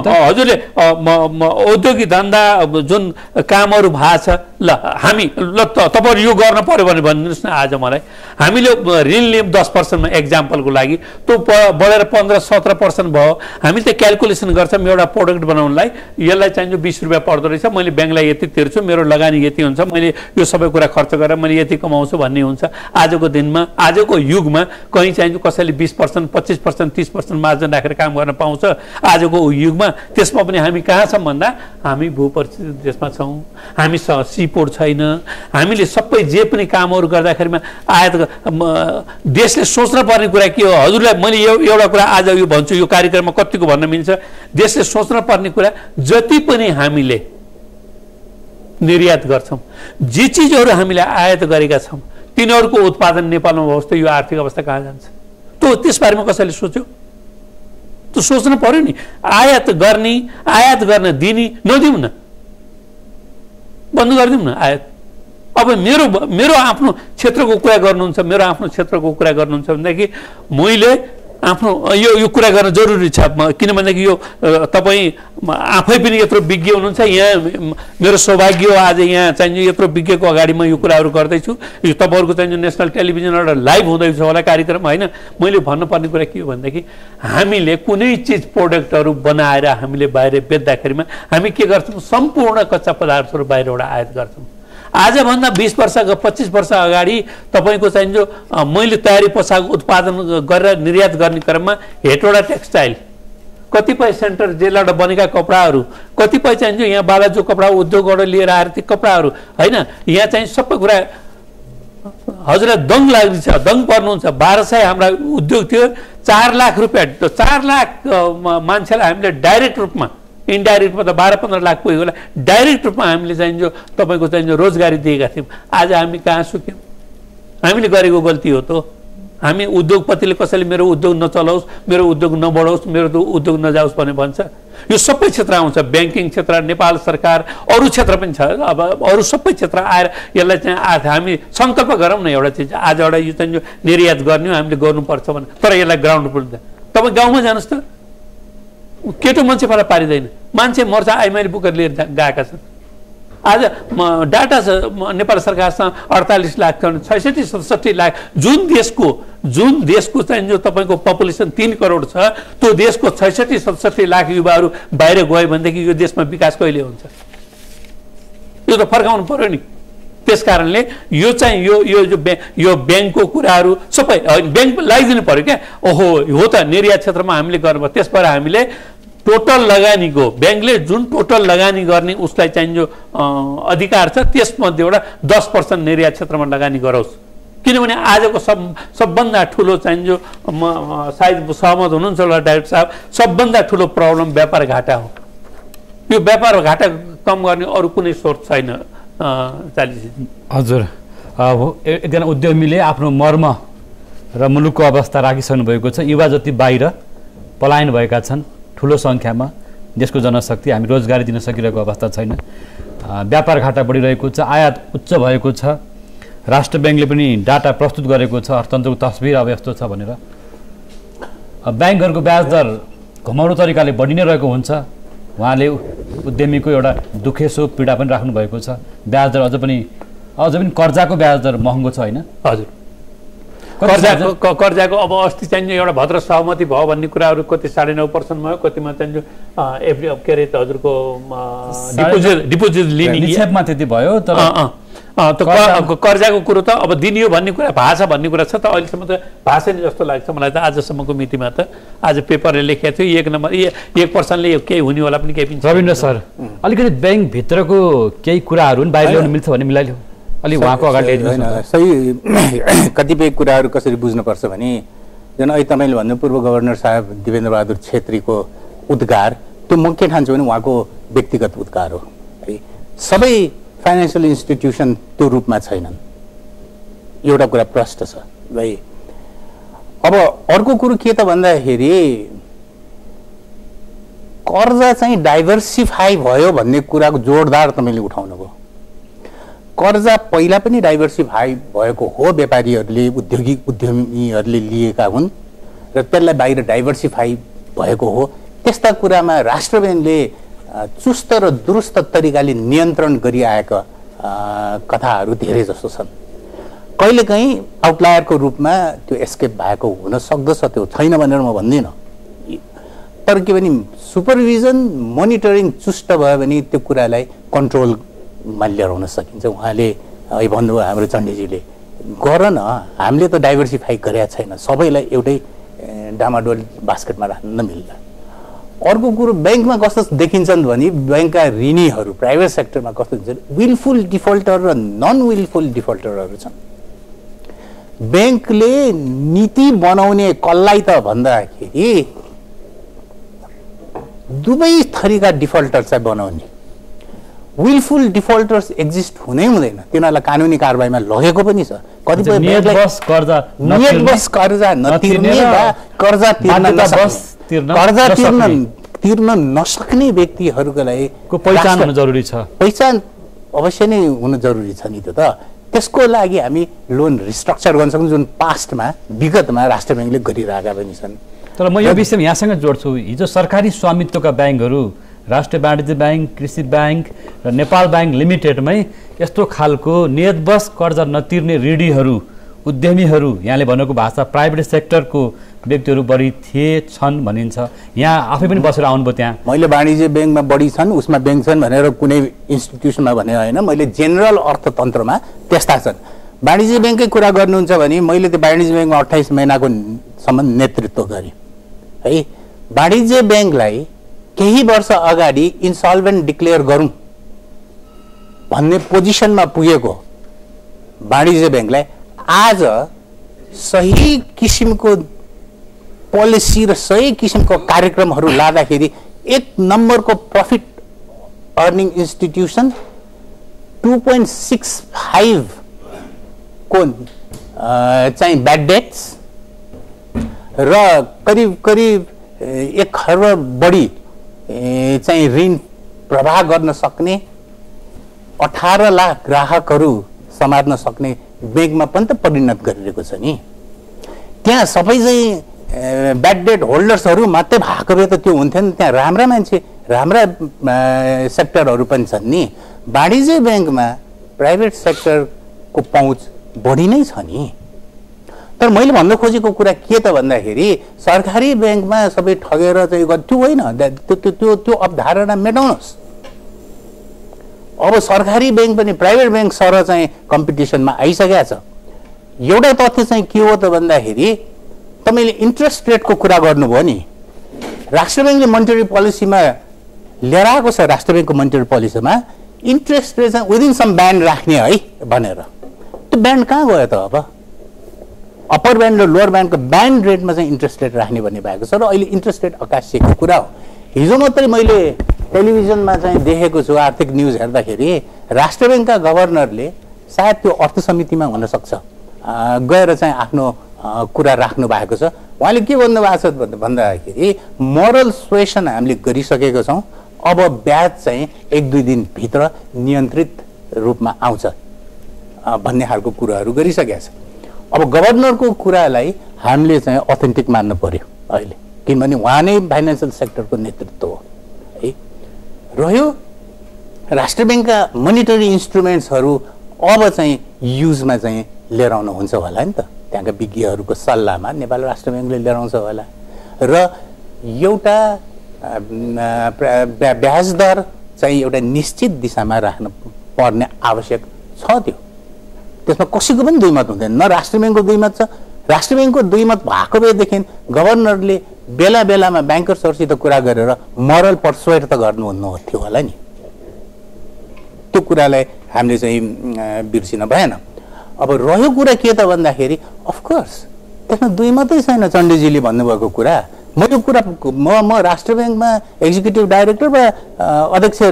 हजुरले औद्योगिक धन्दा जुन कामहरू भएको छ, ल हामी ल तपाईँहरू यो गर्न पर्यो भने भनिदिनुहोस् न आज मलाई। हामीले ऋण लियौँ 10%मा एक्जाम्पलको लागि, त्यो बढेर 15-17% भयो। हामी त क्यालकुलेसन गर्छौँ एउटा प्रोडक्ट बनाउनलाई, यसलाई चाहिन्छ 20 रुपियाँ पर्दो रहेछ, मैले ब्याङ्कलाई यति तिर्छु, मेरो लगानी यति हुन्छ, मैले यो सबै कुरा खर्च गरेर मैले यति कमाउँछु भन्ने हुन्छ। आजको दिनमा, आजको युगमा कहीँ चाहिन्छ कसैले 20%, 25%, 30% मार्जिन राखेर काम गर्न पाउँछ आजको युगमा। त्यसमा पनि हामी कहाँ छौँ भन्दा हामी भूपरिचित देशमा छौँ, हामीसँग सीपोर्ट छैन। हामीले सबै जे पनि कामहरू गर्दाखेरिमा आयात देशले सोच्न पर्ने कुरा के हो, हजुरलाई मैले एउटा कुरा आज यो भन्छु, यो कार्यक्रममा कतिको भन्न मिल्छ, देशले सोच्न पर्ने कुरा जति पनि हामीले निर्यात गर्छौँ, जे चिजहरू हामीले आयात गरेका छौँ, तिनीहरूको उत्पादन नेपालमा होस् त यो आर्थिक अवस्था कहाँ जान्छ? त्यो त्यसबारेमा कसैले सोच्यो? त्यो सोच्न पर्यो नि। आयात गर्न दिने नदिउँ न, बन्द गरिदिउँ न आयात। अब मेरो आफ्नो क्षेत्रको कुरा गर्नुहुन्छ, मेरो आफ्नो क्षेत्रको कुरा गर्नुहुन्छ भनेदेखि मैले आफ्नो यो कुरा गर्न जरुरी छ किनभनेदेखि यो तपाईँ आफै पनि यत्रो विज्ञ हुनुहुन्छ यहाँ मेरो सौभाग्य हो आज यहाँ चाहिँ यत्रो विज्ञको अगाडि म यो कुराहरू गर्दैछु यो तपाईँहरूको चाहिँ नेसनल टेलिभिजनबाट लाइभ हुँदैछ होला कार्यक्रम होइन मैले भन्नुपर्ने कुरा के हो भनेदेखि हामीले कुनै चिज प्रोडक्टहरू बनाएर हामीले बाहिर बेच्दाखेरिमा हामी के गर्छौँ सम्पूर्ण कच्चा पदार्थहरू बाहिरबाट आयात गर्छौँ आजभन्दा 20 वर्ष 25 वर्ष अगाडि तपाईँको चाहिँ जो मैले तयारी पोसाक उत्पादन गरेर निर्यात गर्ने क्रममा हेटवटा टेक्सटाइल कतिपय सेन्टर जेलबाट बनेका कपडाहरू कतिपय चाहिँ जो यहाँ बालाजु कपडा उद्योगबाट लिएर आएर ती कपडाहरू होइन यहाँ चाहिँ सबै कुरा हजुरलाई दङ लाग्छ दङ पर्नुहुन्छ 1200 हाम्रा उद्योग थियो 4 लाख रुपियाँ 4 लाख मान्छेलाई हामीले डाइरेक्ट रूपमा इन्डाइरेक्टमा त 12-15 लाख पुगेको होला डाइरेक्ट रूपमा हामीले चाहिँ जो तपाईँको चाहिँ जो रोजगारी दिएका थियौँ आज हामी कहाँ सुक्यौँ हामीले गरेको गल्ती हो त हामी उद्योगपतिले कसैले मेरो उद्योग नचलाओस् मेरो उद्योग नबढोस् मेरो उद्योग नजाओस् भन्ने भन्छ यो सबै क्षेत्र आउँछ ब्याङ्किङ क्षेत्र नेपाल सरकार अरू क्षेत्र पनि छ अब अरू सबै क्षेत्र आएर यसलाई चाहिँ हामी सङ्कल्प गरौँ न एउटा चिज आज एउटा यो चाहिँ जो निर्यात गर्ने हो हामीले गर्नुपर्छ भने तर यसलाई ग्राउन्ड पुग्दैन तपाईँ गाउँमा जानुहोस् त केटो मान्छे पारिँदैन मान्छे मर्छ आइमारी बुकेर लिएर गएका छन् आज डाटा छ नेपाल सरकारसँग 48 लाख 66-67 लाख जुन देशको चाहिँ जो तपाईँको पपुलेसन 3 करोड छ त्यो देशको 66-67 लाख युवाहरू बाहिर गयो भनेदेखि यो देशमा विकास कहिले हुन्छ यो त फर्काउनु पर्यो नि त्यसकारणले यो चाहिँ यो ब्याङ्कको कुराहरू सबै ब्याङ्क लगाइदिनु पर्यो क्या ओहो हो त निर्यात क्षेत्रमा हामीले गर्नु त्यसबाट हामीले टोटल लगानीको ब्याङ्कले जुन टोटल लगानी गर्ने उसलाई चाहिँ जो अधिकार छ त्यसमध्येबाट 10% निर्यात क्षेत्रमा लगानी गरोस् किनभने आजको सबभन्दा ठुलो चाहिँ जो सायद सहमत हुनुहुन्छ होला डाइरेक्टर साहब सबभन्दा ठुलो प्रब्लम व्यापार घाटा हो यो व्यापार घाटा कम गर्ने अरू कुनै सोर्स छैन हजुर एकजना उद्यमीले आफ्नो मर्म र मुलुकको अवस्था राखिसक्नु भएको छ युवा जति बाहिर पलायन भएका छन् ठुलो सङ्ख्यामा देशको जनशक्ति हामी रोजगारी दिन सकिरहेको अवस्था छैन व्यापार घाटा बढिरहेको छ आयात उच्च भएको छ राष्ट्र ब्याङ्कले पनि डाटा प्रस्तुत गरेको छ अर्थतन्त्रको तस्बिर अब यस्तो छ भनेर ब्याङ्कहरूको ब्याज दर घमाउरो तरिकाले बढी नै रहेको हुन्छ उहाँले उद्यमीको एउटा दुखेसो पीडा पनि राख्नु भएको छ ब्याज दर अझ पनि कर्जाको ब्याज दर महँगो छ होइन हजुर कर्जाको अब अस्ति चाहिँ एउटा भद्र सहमति भयो भन्ने कुराहरू कति 9.5% भयो कतिमा चाहिँ एभ्री के अरे हजुरको डिपोजिट लिने निक्षेपमा त्यति भयो तर कर्जाको कुरो त अब दिनियो भन्ने कुरा भाषा भन्ने कुरा छ त अहिलेसम्म त भाषा नै जस्तो लाग्छ मलाई त आजसम्मको मितिमा त आज पेपरले लेखेको थियो 1 नम्बर 1%ले केही हुने होला पनि केही पनि रविन्द्र सर अलिकति ब्याङ्क भित्रको केही कुराहरू पनि बाहिर ल्याउन मिल्छ भन्ने मिलाइलो अलि उहाँको अगाडि ल्याइदिनुहोस् सही कतिपय कुराहरू कसरी बुझ्नुपर्छ भने जुन अहिले तपाईँले भन्नु पूर्व गभर्नर साहब देवेन्द्र बहादुर छेत्रीको उद्गार त्यो म के ठान्छु भने उहाँको व्यक्तिगत उद्गार हो है सबै फाइनेन्सियल इन्स्टिट्युसन त्यो रूपमा छैनन् एउटा कुरा प्रष्ट छ भाइ अब अर्को कुरो के त भन्दाखेरि कर्जा चाहिँ डाइभर्सिफाई भयो भन्ने कुराको जोडदार तपाईँले उठाउनुभयो कर्जा पहिला पनि डाइभर्सिफाई भएको हो व्यापारीहरूले उद्यमीहरूले लिएका हुन् र त्यसलाई बाहिर डाइभर्सिफाई भएको हो त्यस्ता कुरामा राष्ट्र ब्याङ्कले चुस्त र दुरुस्त तरिकाले नियन्त्रण गरिआएका कथाहरू धेरै जस्तो छन् कहिलेकाहीँ आउटलायरको रूपमा त्यो एस्केप भएको हुन सक्दछ त्यो छैन भनेर म भन्दिनँ तर के भने सुपरभिजन मोनिटरिङ चुस्त भयो भने त्यो कुरालाई कन्ट्रोलमा ल्याउन सकिन्छ उहाँले अहिले भन्नुभयो हाम्रो चण्डीजीले गर न हामीले त डाइभर्सिफाई गरेका छैन सबैलाई एउटै डामाडोल बास्केटमा राख्न मिल्ला अर्को कुरो ब्याङ्कमा कस्तो देखिन्छन् भने ब्याङ्कका ऋणीहरू प्राइभेट सेक्टरमा कस्तो हुन्छ विलफुल डिफल्टर र नन विलफुल डिफल्टरहरू छन् ब्याङ्कले नीति बनाउने कसलाई त भन्दाखेरि दुवै थरीका डिफल्टर चाहिँ बनाउने विलफुल डिफल्टर्स एक्जिस्ट हुनै हुँदैन तिनीहरूलाई कानुनी कारबाहीमा लगेको पनि छ कतिपय नियतवश कर्जा नतिर्ने वा कर्जा तिर्न नसक्ने व्यक्तिहरूको लागि पहिचान हुन जरुरी छ पहिचान अवश्य नै हुन जरुरी छ नि त त्यसको लागि हामी लोन रिस्ट्रक्चर गर्न सक्छौँ, जुन पास्टमा विगतमा राष्ट्र ब्याङ्कले गरिरहेका पनि छन्। तर म यो विषयमा यहाँसँग जोड्छु, हिजो सरकारी स्वामित्वका ब्याङ्कहरू राष्ट्रिय वाणिज्य ब्याङ्क, कृषि ब्याङ्क र नेपाल ब्याङ्क लिमिटेडमै यस्तो खालको नियतवश कर्जा नतिर्ने ऋणीहरू, उद्यमीहरू, यहाँले भनेको भाषा प्राइभेट सेक्टरको व्यक्तिहरू बढी छन् भनिन्छ। यहाँ आफै पनि बसेर आउनुभयो त्यहाँ। मैले वाणिज्य ब्याङ्कमा बढी छन्, उसमा ब्याङ्क छन् भनेर कुनै इन्स्टिट्युसनमा भने होइन, मैले जेनरल अर्थतन्त्रमा त्यस्ता छन्। वाणिज्य ब्याङ्ककै कुरा गर्नुहुन्छ भने मैले त्यो वाणिज्य ब्याङ्कमा 28 महिनाको सम्म नेतृत्व गरेँ है। वाणिज्य ब्याङ्कलाई केही वर्ष अगाडि इन्सल्भेन्ट डिक्लेयर गरौँ भन्ने पोजिसनमा पुगेको वाणिज्य ब्याङ्कलाई आज सही किसिमको पोलिसी र सही किसिमको कार्यक्रमहरू लाँदाखेरि 1 नम्बरको प्रफिट अर्निङ इन्स्टिट्युसन 2.65 को चाहिँ ब्याड डेट्स र करिब 1 खर्ब बढी चाहिँ ऋण प्रवाह गर्न सक्ने 18 लाख ग्राहकहरू समात्न सक्ने ब्याङ्कमा पनि त परिणत गरिरहेको छ नि। त्यहाँ सबै चाहिँ ब्याड डेट होल्डर्सहरू मात्रै भएको भए त त्यो हुन्थ्यो नि, त्यहाँ राम्रा मान्छे, राम्रा सेक्टरहरू पनि छन् नि। वाणिज्य ब्याङ्कमा प्राइभेट सेक्टरको पहुँच बढी नै छ नि। तर मैले भन्न खोजेको कुरा के त भन्दाखेरि सरकारी ब्याङ्कमा सबै ठगेर चाहिँ त्यो होइन, त्यो अवधारणा मेटाउनुहोस्। अब सरकारी ब्याङ्क पनि प्राइभेट ब्याङ्क सर चाहिँ कम्पिटिसनमा आइसकेको छ। एउटा तथ्य चाहिँ के हो त भन्दाखेरि तपाईँले इन्ट्रेस्ट रेटको कुरा गर्नुभयो नि, राष्ट्र ब्याङ्कले मोनिटरी पोलिसीमा लिएर आएको छ। राष्ट्र ब्याङ्कको मोनिटरी पोलिसीमा इन्ट्रेस्ट रेट चाहिँ विदिन सम ब्यान्ड राख्ने है भनेर, त्यो ब्यान्ड कहाँ गयो त? अब अप्पर ब्यान्ड र लोवर ब्यान्डको ब्यान्ड रेटमा चाहिँ इन्ट्रेस्ट रेट राख्ने भन्ने भएको छ र अहिले इन्ट्रेस्ट रेट आकाशिएको कुरा हो। हिजो मात्रै मैले टेलिभिजनमा चाहिँ देखेको छु, आर्थिक न्युज हेर्दाखेरि राष्ट्र ब्याङ्कका गभर्नरले सायद त्यो अर्थ समितिमा हुनसक्छ गएर चाहिँ आफ्नो कुरा राख्नु भएको छ। उहाँले के भन्नुभएको छ भन्दाखेरि मोरल सुएसन हामीले गरिसकेको छौँ, अब ब्याज चाहिँ 1-2 दिनभित्र नियन्त्रित रूपमा आउँछ भन्ने खालको कुराहरू गरिसकेको छ। अब गभर्नरको कुरालाई हामीले चाहिँ अथेन्टिक मान्नु पर्यो अहिले, किनभने उहाँ नै फाइनेन्सियल सेक्टरको नेतृत्व हो है। रह्यो राष्ट्र ब्याङ्कका मोनिटरी इन्स्ट्रुमेन्ट्सहरू अब चाहिँ युजमा चाहिँ लिएर आउनुहुन्छ होला नि त, त्यहाँका विज्ञहरूको सल्लाहमा नेपाल राष्ट्र ब्याङ्कले लिएर आउँछ होला। र एउटा ब्याज दर चाहिँ एउटा निश्चित दिशामा राख्नु पर्ने आवश्यक छ। त्यसमा कसैको पनि दुई मत हुँदैन, न राष्ट्र ब्याङ्कको दुई मत छ। राष्ट्र ब्याङ्कको दुई मत भएको भएदेखि गभर्नरले बेला बेलामा ब्याङ्कर्सहरूसित कुरा गरेर मोरल पर्सुएड त गर्नुहुन्न थियो होला नि। त्यो कुरालाई हामीले चाहिँ बिर्सिन भएन। अब रह्यो कुरा के त भन्दाखेरि अफकोर्स त्यसमा दुई मात्रै छैन। चण्डीजीले भन्नुभएको कुरा म यो कुरा म राष्ट्र ब्याङ्कमा एक्जिक्युटिभ डाइरेक्टर वा अध्यक्ष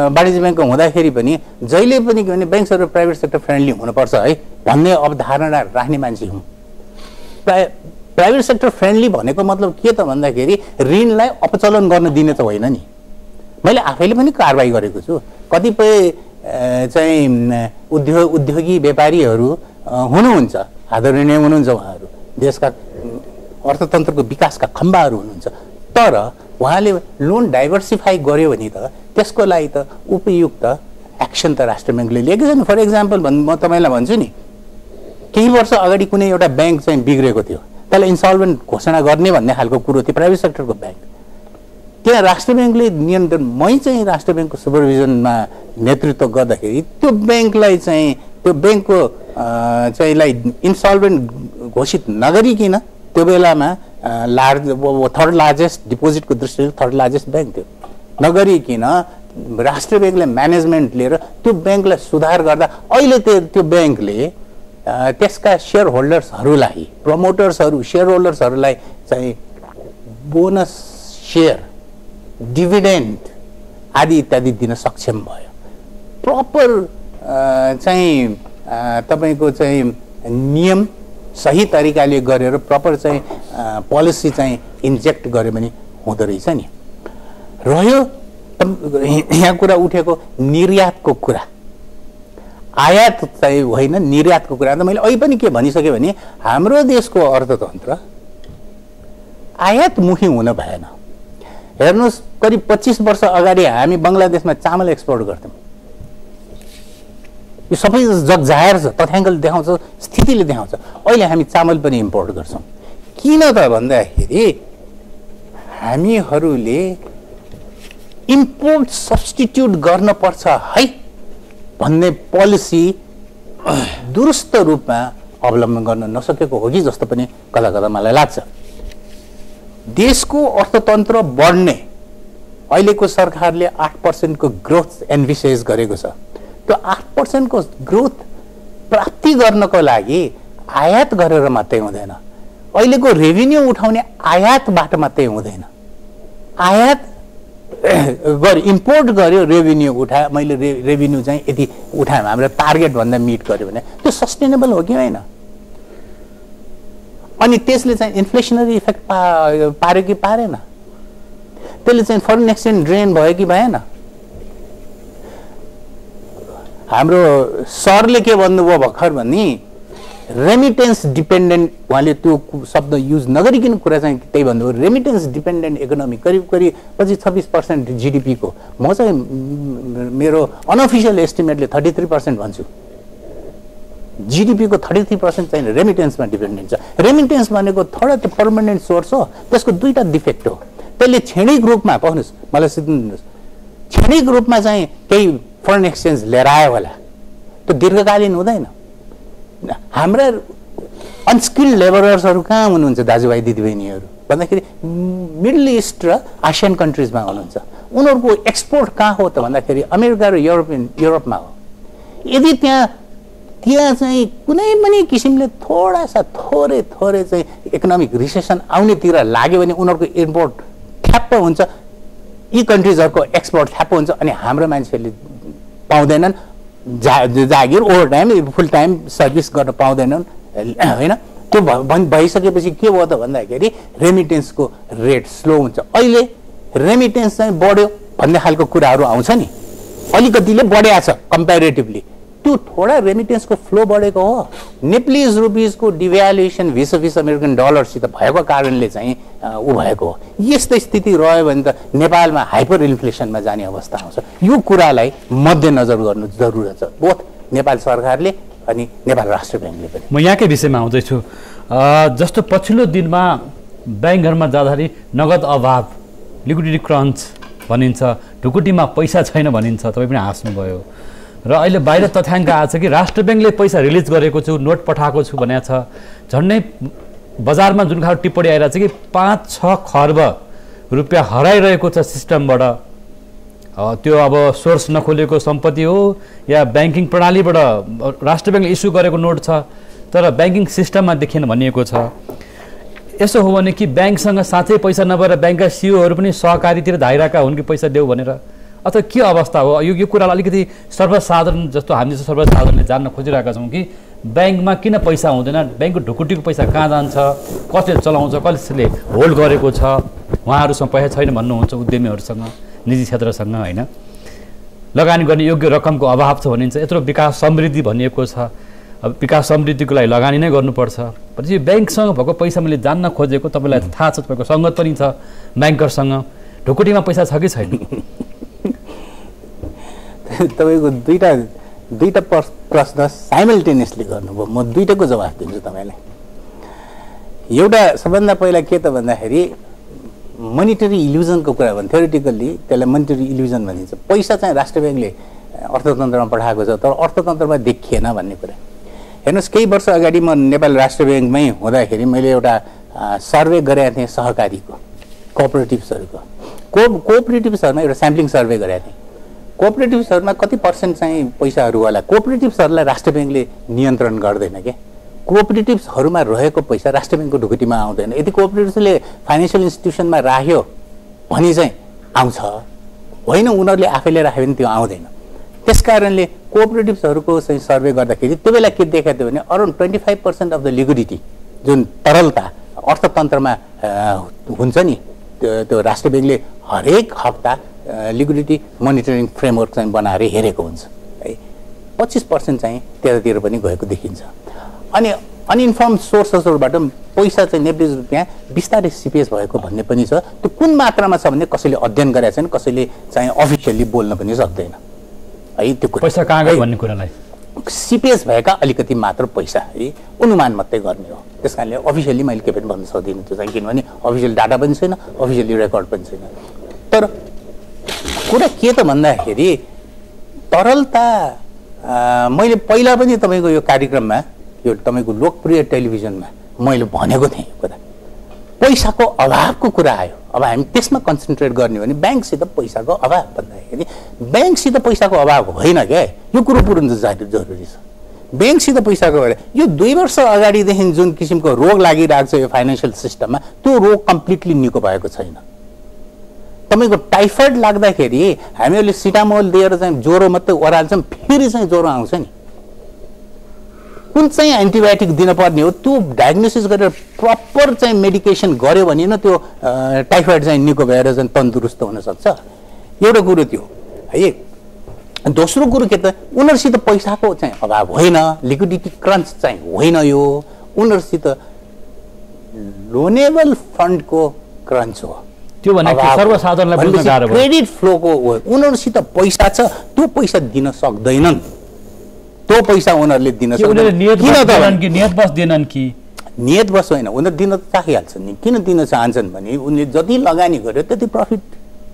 वाणिज्य ब्याङ्कको हुँदाखेरि पनि जहिले पनि के भने ब्याङ्कहरू प्राइभेट सेक्टर फ्रेन्डली हुनुपर्छ है भन्ने अवधारणा राख्ने मान्छे हुँ। प्राइभेट सेक्टर फ्रेन्डली भनेको मतलब के त भन्दाखेरि ऋणलाई अपचलन गर्न दिने त होइन नि। मैले आफैले पनि कारबाही गरेको छु। कतिपय चाहिँ उद्योगी व्यापारीहरू हुनुहुन्छ, आदरणीय हुनुहुन्छ, उहाँहरू देशका अर्थतन्त्रको विकासका खम्बाहरू हुनुहुन्छ। तर उहाँले लोन डाइभर्सिफाई गर्यो भने त त्यसको लागि त उपयुक्त एक्सन त राष्ट्र ब्याङ्कले लिएको छ नि। फर इक्जाम्पल म तपाईँलाई भन्छु नि, केही वर्ष अगाडि कुनै एउटा ब्याङ्क चाहिँ बिग्रेको थियो, त्यसलाई इन्सल्भेन्ट घोषणा गर्ने भन्ने खालको कुरो थियो, प्राइभेट सेक्टरको ब्याङ्क। त्यहाँ राष्ट्र ब्याङ्कले नियन्त्रण, मै चाहिँ राष्ट्र ब्याङ्कको सुपरभिजनमा नेतृत्व गर्दाखेरि त्यो ब्याङ्कलाई चाहिँ त्यो ब्याङ्कको चाहिँलाई इन्सल्भेन्ट घोषित नगरिकन त्यो बेलामा थर्ड लार्जेस्ट डिपोजिटको दृष्टिले थर्ड लार्जेस्ट ब्याङ्क थियो, नगरिकन राष्ट्र ब्याङ्कले म्यानेजमेन्ट लिएर त्यो ब्याङ्कलाई सुधार गर्दा अहिले त्यो ब्याङ्कले त्यसका सेयर होल्डर्सहरूलाई, प्रमोटर्सहरू, सेयर होल्डर्सहरूलाई चाहिँ बोनस, सेयर, डिभिडेन्ड आदि इत्यादि दिन सक्षम भयो। प्रपर चाहिँ तपाईँको चाहिँ नियम सही तरिकाले गरेर प्रपर चाहिँ पोलिसी चाहिँ इन्जेक्ट गर्यो भने हुँदो रहेछ नि। रह्यो यहाँ कुरा उठेको निर्यातको कुरा, आयात चाहिँ होइन निर्यातको कुरा। त मैले अहिले पनि के भनिसकेँ भने हाम्रो देशको अर्थतन्त्र आयातमुखी हुन भएन। हेर्नुहोस्, करिब 25 वर्ष अगाडि हामी बङ्गलादेशमा चामल एक्सपोर्ट गर्थ्यौँ। यो सबै जग जाहेर छ, तथ्याङ्कले देखाउँछ, स्थितिले देखाउँछ। अहिले हामी चामल पनि इम्पोर्ट गर्छौँ। किन त भन्दाखेरि हामीहरूले इम्पोर्ट सब्स्टिट्युट गर्नुपर्छ है भन्ने पोलिसी दुरुस्त रूपमा अवलम्बन गर्न नसकेको हो कि जस्तो पनि कता कता मलाई लाग्छ। देशको अर्थतन्त्र बढ्ने अहिलेको सरकारले 8% को ग्रोथ एन्भिसेज गरेको छ। त्यो 8% को ग्रोथ प्राप्ति गर्नको लागि आयात गरेर मात्रै हुँदैन। अहिलेको रेभिन्यू उठाउने आयातबाट मात्रै हुँदैन। आयात इम्पोर्ट गर्यो, रेभिन्यू उठायो। मैले रेभिन्यू चाहिँ यति उठाएँ, हाम्रो टार्गेट भन्दा मिट गर्यो भने त्यो सस्टेनेबल हो कि होइन? अनि त्यसले चाहिँ इन्फ्लेसनरी इफेक्ट पार्यो कि पारेन? त्यसले चाहिँ फरेन एक्सचेन्ज ड्रेन भयो कि भएन? हाम्रो सरले के भन्नुभयो भर्खर भने रेमिटेन्स डिपेन्डेन्ट, उहाँले त्यो शब्द युज नगरिकन कुरा चाहिँ त्यही भन्नुभयो, रेमिटेन्स डिपेन्डेन्ट इकोनोमी। करिब 25-26% GDP को। म चाहिँ मेरो अनअफिसियल एस्टिमेटले 33% भन्छु। GDP को 33% चाहिँ रेमिटेन्समा डिपेन्डेन्ट छ। रेमिटेन्स भनेको थोडा त्यो पर्मानेन्ट सोर्स हो, त्यसको दुईटा डिफेक्ट हो। त्यसले क्षणिक रूपमा, पाउनुहोस् मलाई सिद्धिनुहोस्, क्षणिक रूपमा चाहिँ केही फरेन एक्सचेन्ज लिएर आयो होला, त्यो दीर्घकालीन हुँदैन। हाम्रा अनस्किल्ड लेबरर्सहरू कहाँ हुनुहुन्छ दाजुभाइ दिदीबहिनीहरू भन्दाखेरि मिडल इस्ट र एसियन कन्ट्रिजमा हुनुहुन्छ। उनीहरूको एक्सपोर्ट कहाँ हो त भन्दाखेरि अमेरिका र युरोपमा हो। यदि त्यहाँ चाहिँ कुनै पनि किसिमले थोरै चाहिँ इकोनोमिक रिसेसन आउनेतिर लाग्यो भने उनीहरूको इम्पोर्ट ठ्याप्प हुन्छ, यी कन्ट्रिजहरूको एक्सपोर्ट ठ्याप्प हुन्छ, अनि हाम्रो मान्छेहरूले पाउँदैनन् जागिर, ओभर टाइम, फुल टाइम सर्भिस गर्न पाउँदैनन् होइन। त्यो भइसकेपछि के भयो त भन्दाखेरि रेमिटेन्सको रेट स्लो हुन्छ। अहिले रेमिटेन्स चाहिँ बढ्यो भन्ने खालको कुराहरू आउँछ नि, अलिकतिले बढ्या छ कम्पेरिटिभली। त्यो थोडा रेमिटेन्सको फ्लो बढेको हो। नेप्लिज रुपिजको डिभ्यालुएसन भिस अमेरिकन डलरसित भएको कारणले चाहिँ ऊ भएको हो। यस्तै स्थिति रह्यो भने त नेपालमा हाइपर इन्फ्लेसनमा जाने अवस्था आउँछ। यो कुरालाई मध्यनजर गर्नु जरुरत छ, बोथ नेपाल सरकारले अनि नेपाल राष्ट्र ब्याङ्कले पनि। म यहाँकै विषयमा आउँदैछु। जस्तो पछिल्लो दिनमा ब्याङ्कहरूमा जाँदाखेरि नगद अभाव, लिक्विडिटी क्रन्च भनिन्छ, ढुकुटीमा पैसा छैन भनिन्छ। तपाईँ पनि हाँस्नुभयो। र अहिले बाहिर तथ्याङ्क आएको छ कि राष्ट्र ब्याङ्कले पैसा रिलिज गरेको छु, नोट पठाएको छु भनेको छ। झन्डै बजारमा जुन खालको टिप्पणी आइरहेको छ कि 5-6 खर्ब रुपियाँ हराइरहेको छ सिस्टमबाट। त्यो अब सोर्स नखोलेको सम्पत्ति हो या ब्याङ्किङ प्रणालीबाट राष्ट्र ब्याङ्कले इस्यु गरेको नोट छ, तर ब्याङ्किङ सिस्टममा देखिएन भनिएको छ। यसो हो भने कि ब्याङ्कसँग साँच्चै पैसा नभएर ब्याङ्कका सिओहरू पनि सहकारीतिर धाइरहेका हुन् कि पैसा देऊ भनेर, अथवा के अवस्था हो? यो कुरालाई अलिकति सर्वसाधारण जस्तो हामी जस्तो सर्वसाधारणले जान्न खोजिरहेका छौँ कि ब्याङ्कमा किन पैसा हुँदैन, ब्याङ्कको ढुकुटीको पैसा कहाँ जान्छ, कसले चलाउँछ, कसले होल्ड गरेको छ, उहाँहरूसँग पैसा छैन भन्नुहुन्छ उद्यमीहरूसँग, निजी क्षेत्रसँग होइन। लगानी गर्ने योग्य रकमको अभाव छ भनिन्छ। यत्रो विकास समृद्धि भनिएको छ, अब विकास समृद्धिको लागि लगानी नै गर्नुपर्छ भनेपछि ब्याङ्कसँग भएको पैसा मैले जान्न खोजेको। तपाईँलाई थाहा छ, तपाईँको सङ्गत पनि छ ब्याङ्करसँग, ढुकुटीमा पैसा छ कि छैन? तपाईँको दुईटा प्रश्न साइमल्टेनियसली गर्नुभयो। म दुईटाको जवाफ दिन्छु तपाईँलाई। एउटा सबभन्दा पहिला के त भन्दाखेरि मोनिटरी इल्युजनको कुरा भन्नु, थ्योरिटिकल्ली त्यसलाई मोनिटरी इल्युजन भनिन्छ। पैसा चाहिँ राष्ट्र ब्याङ्कले अर्थतन्त्रमा पठाएको छ तर अर्थतन्त्रमा देखिएन भन्ने कुरा। हेर्नुहोस्, केही वर्ष अगाडि म नेपाल राष्ट्र ब्याङ्कमै हुँदाखेरि मैले एउटा सर्वे गरेका थिएँ सहकारीको, कोअपरेटिभ्सहरूको। कोअपरेटिभ्सहरूमा एउटा स्याम्पलिङ सर्वे गरेका थिएँ। कोअपरेटिभ्सहरूमा कति पर्सेन्ट चाहिँ पैसाहरू होला? कोअपरेटिभ्सहरूलाई राष्ट्र ब्याङ्कले नियन्त्रण गर्दैन क्या। कोअपरेटिभ्सहरूमा रहेको पैसा राष्ट्र ब्याङ्कको ढुकुटीमा आउँदैन। यदि कोअपरेटिभ्सले फाइनेन्सियल इन्स्टिट्युसनमा राख्यो भने चाहिँ आउँछ, होइन उनीहरूले आफैले राख्यो भने त्यो आउँदैन। त्यस कारणले कोअपरेटिभ्सहरूको चाहिँ सर्वे गर्दाखेरि त्यो बेला के देखाएको थियो भने अराउन्ड 25% अफ द लिक्विडिटी, जुन तरलता अर्थतन्त्रमा हुन्छ नि, त्यो राष्ट्र ब्याङ्कले हरेक हप्ता लिक्विडिटी मोनिटरिङ फ्रेमवर्क चाहिँ बनाएर हेरेको हुन्छ है। 25% चाहिँ त्यतातिर पनि गएको देखिन्छ। अनि अनइन्फर्म सोर्सेसहरूबाट पैसा चाहिँ 90 रुपियाँ बिस्तारै सिपेज भएको भन्ने पनि छ। त्यो कुन मात्रामा छ भन्ने कसैले अध्ययन गरेका छैन, कसैले चाहिँ अफिसियल्ली बोल्न पनि सक्दैन है। त्यो पैसा कहाँ गयो भन्ने कुरालाई सिपेज भएका अलिकति मात्र पैसा है अनुमान मात्रै गर्ने हो। त्यस कारणले अफिसियल्ली मैले के पनि भन्न सक्दिनँ त्यो चाहिँ, किनभने अफिसियल डाटा पनि छैन, अफिसियल्ली रेकर्ड पनि छैन। तर कुरा के त भन्दाखेरि तरलता मैले पहिला पनि तपाईँको यो कार्यक्रममा, यो तपाईँको लोकप्रिय टेलिभिजनमा मैले भनेको थिएँ कुरा, पैसाको अभावको कुरा आयो। अब हामी त्यसमा कन्सन्ट्रेट गर्ने हो भने ब्याङ्कसित पैसाको अभाव भन्दाखेरि ब्याङ्कसित पैसाको अभाव होइन क्या, यो कुरो पुर्याउनु जरुरी छ। ब्याङ्कसित पैसाको अभाव, यो 2 वर्ष अगाडिदेखि जुन किसिमको रोग लागिरहेको छ यो फाइनेन्सियल सिस्टममा, त्यो रोग कम्प्लिटली निको भएको छैन। तपाईँको टाइफाइड लाग्दाखेरि हामीहरूले सिटामोल दिएर चाहिँ ज्वरो मात्रै ओह्राल्छौँ, फेरि चाहिँ ज्वरो आउँछ नि, कुन चाहिँ एन्टिबायोटिक दिनुपर्ने हो त्यो डायग्नोसिस गरेर प्रपर चाहिँ मेडिकेसन गर्यो भने न त्यो टाइफाइड चाहिँ निको भएर चाहिँ तन्दुरुस्त हुनसक्छ। एउटा कुरो त्यो है। दोस्रो कुरो के त, उनीहरूसित पैसाको चाहिँ अभाव होइन, लिक्विडिटी क्रन्च चाहिँ होइन, यो उनीहरूसित लोनेबल फन्डको क्रन्च हो। त्यो भनेको सर्वसाधारणलाई बुझ्न गाह्रो भयो। क्रेडिट फ्लोको उनीहरूसित पैसा छ, त्यो पैसा दिन सक्दैनन्, त्यो पैसा उनीहरूले दिन सक्दैनन्। नियतवश दिनन् कि नियतवश होइन, उनीहरू दिन त चाहिहाल्छन् नि। किन दिन चाहन्छन् भने उनले जति लगानी गर्यो त्यति प्रफिट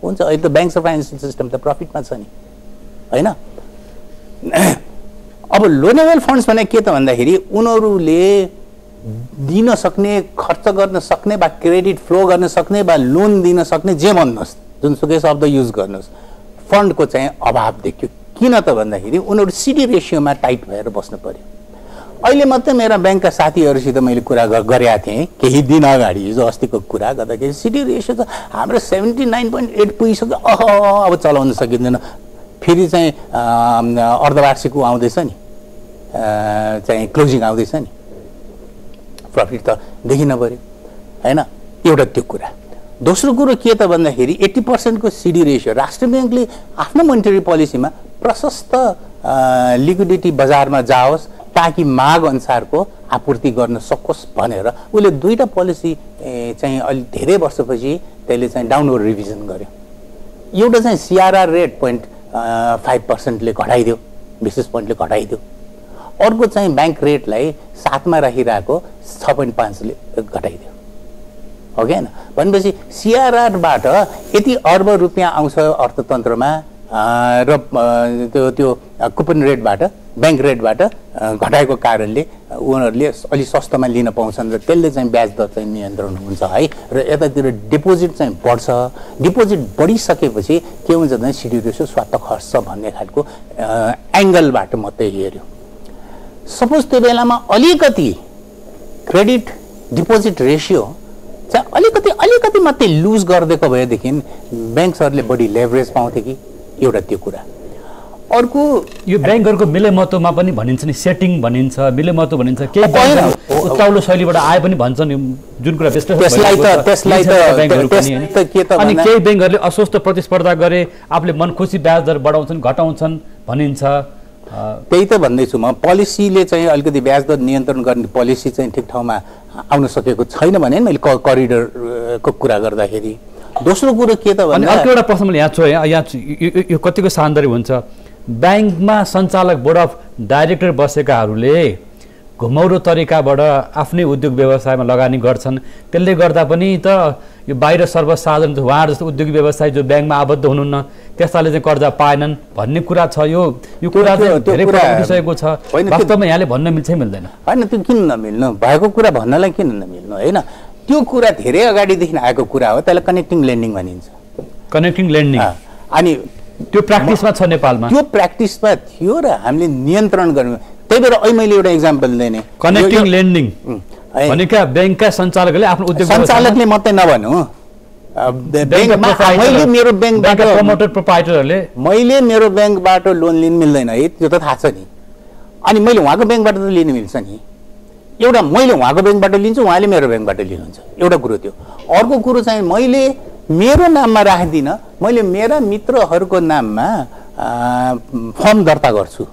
हुन्छ। अहिले त ब्याङ्क फाइनेन्सियल सिस्टम त प्रफिटमा छ नि होइन। अब लोनेबल फन्ड्स भने के त भन्दाखेरि उनीहरूले दिन सक्ने, खर्च गर्न सक्ने वा क्रेडिट फ्लो गर्न सक्ने वा लोन दिन सक्ने जे भन्नुहोस्, जुनसुकै शब्द युज गर्नुहोस्, फन्डको चाहिँ अभाव देखियो। किन त भन्दाखेरि उनीहरू सिडी रेसियोमा टाइट भएर बस्नु पर्यो। अहिले मात्रै मेरा ब्याङ्कका साथीहरूसित मैले कुरा गरेका थिएँ केही दिन अगाडि, हिजो अस्तिको कुरा गर्दाखेरि सिडी रेसियो त हाम्रो 79.8 पुगिसक्यो, अब चलाउन सकिँदैन। फेरि चाहिँ अर्धवार्षिक आउँदैछ नि, चाहिँ क्लोजिङ आउँदैछ नि, प्रफिट त देखिन पर्यो होइन। एउटा त्यो कुरा। दोस्रो कुरो के त भन्दाखेरि 80% को सिडी रेसियो राष्ट्रिय ब्याङ्कले आफ्नो मोनिटरी पोलिसीमा प्रशस्त लिक्विडिटी बजारमा जाओस् ताकि माग अनुसारको आपूर्ति गर्न सकोस् भनेर उसले 2टा पोलिसी चाहिँ अलि धेरै वर्षपछि त्यसले चाहिँ डाउनवर्ड रिभिजन गर्यो। एउटा चाहिँ सीआरआर रेट 0.5% ले घटाइदियो, बेसिस पोइन्टले घटाइदियो। अर्को चाहिँ ब्याङ्क रेटलाई 7 मा राखिरहेको 6.5 ले घटाइदियो, हो कि हैन। भनेपछि सीआरआरबाट यति अर्ब रुपियाँ आउँछ अर्थतन्त्रमा र त्यो कुपन रेटबाट, ब्याङ्क रेटबाट घटाएको कारणले उनीहरूले अलि सस्तोमा लिन पाउँछन् र त्यसले चाहिँ ब्याज दर चाहिँ नियन्त्रण हुन्छ है। र यतातिर डिपोजिट चाहिँ बढ्छ। डिपोजिट बढिसकेपछि के हुन्छ भने सिडी रेसियो स्वात्त खर्च भन्ने खालको एङ्गलबाट मात्रै हेर्यो। सपोज त्यो बेलामा अलिकति क्रेडिट डिपोजिट रेसियो चाहिँ अलिकति मात्रै लुज गरिदिएको भएदेखि ब्याङ्कहरूले बढी लेभरेज पाउँथे कि, एउटा त्यो कुरा। अर्को यो ब्याङ्कहरूको मिलेमतोमा पनि भनिन्छ नि, सेटिङ भनिन्छ, मिलेमतो भनिन्छ, केही उत्ताउलो शैलीबाट आए पनि भन्छन्, जुन कुरा त्यसलाई त के त अनि केही ब्याङ्कहरूले अस्वस्थ प्रतिस्पर्धा गरे, आफूले मन खुसी ब्याज दर बढाउँछन् घटाउँछन् भनिन्छ। त्यही त भन्दैछु म, पोलिसीले चाहिँ अलिकति ब्याज दर नियन्त्रण गर्ने पोलिसी चाहिँ ठिक ठाउँमा आउन सकेको छैन भने मैले करिडरको कुरा गर्दाखेरि। दोस्रो कुरो के त भने अर्को एउटा प्रश्न मैले यहाँ यो कतिको सान्दर्भिक हुन्छ। ब्याङ्कमा सञ्चालक बोर्ड अफ डाइरेक्टर बसेकाहरूले घुमौरो तरिकाबाट आफ्नै उद्योग व्यवसायमा लगानी गर्छन्। त्यसले गर्दा पनि त यो बाहिर सर्वसाधारण उहाँहरू जस्तो उद्योग व्यवसाय जो ब्याङ्कमा आबद्ध हुनुहुन्न त्यस्ताले चाहिँ कर्जा पाएनन् भन्ने कुरा छ। यो कुरा चाहिँ धेरै कुरा उठिसकेको छ। वास्तवमा यहाँले भन्न मिल्छ मिल्दैन? होइन, त्यो किन नमिल्नु, भएको कुरा भन्नलाई किन नमिल्नु होइन। त्यो कुरा धेरै अगाडिदेखि आएको कुरा हो, त्यसलाई कनेक्टिङ लेन्डिङ भनिन्छ। कनेक्टिङ लेन्डिङ अनि त्यो प्र्याक्टिसमा छ नेपालमा? त्यो प्र्याक्टिसमा थियो र हामीले नियन्त्रण गर्नु। त्यही भएर अहिले मैले एउटा इक्जाम्पल दिने, कनेक्टिङ लेन्डिङ भनेका ब्याङ्कका सञ्चालकले आफ्नो उद्योग सञ्चालकले मात्रै नभनु, मैले मेरो ब्याङ्कबाट प्रमोटर प्रोप्राइटरहरूले मैले मेरो ब्याङ्कबाट लोन लिन मिल्दैन है, त्यो त थाहा छ नि। अनि मैले उहाँको ब्याङ्कबाट त लिन मिल्छ नि। एउटा मैले उहाँको ब्याङ्कबाट लिन्छु, उहाँले मेरो ब्याङ्कबाट लिनुहुन्छ, एउटा कुरो त्यो। अर्को कुरो चाहिँ मैले मेरो नाममा राख्दिनँ, मैले मेरा मित्रहरूको नाममा फर्म दर्ता गर्छु।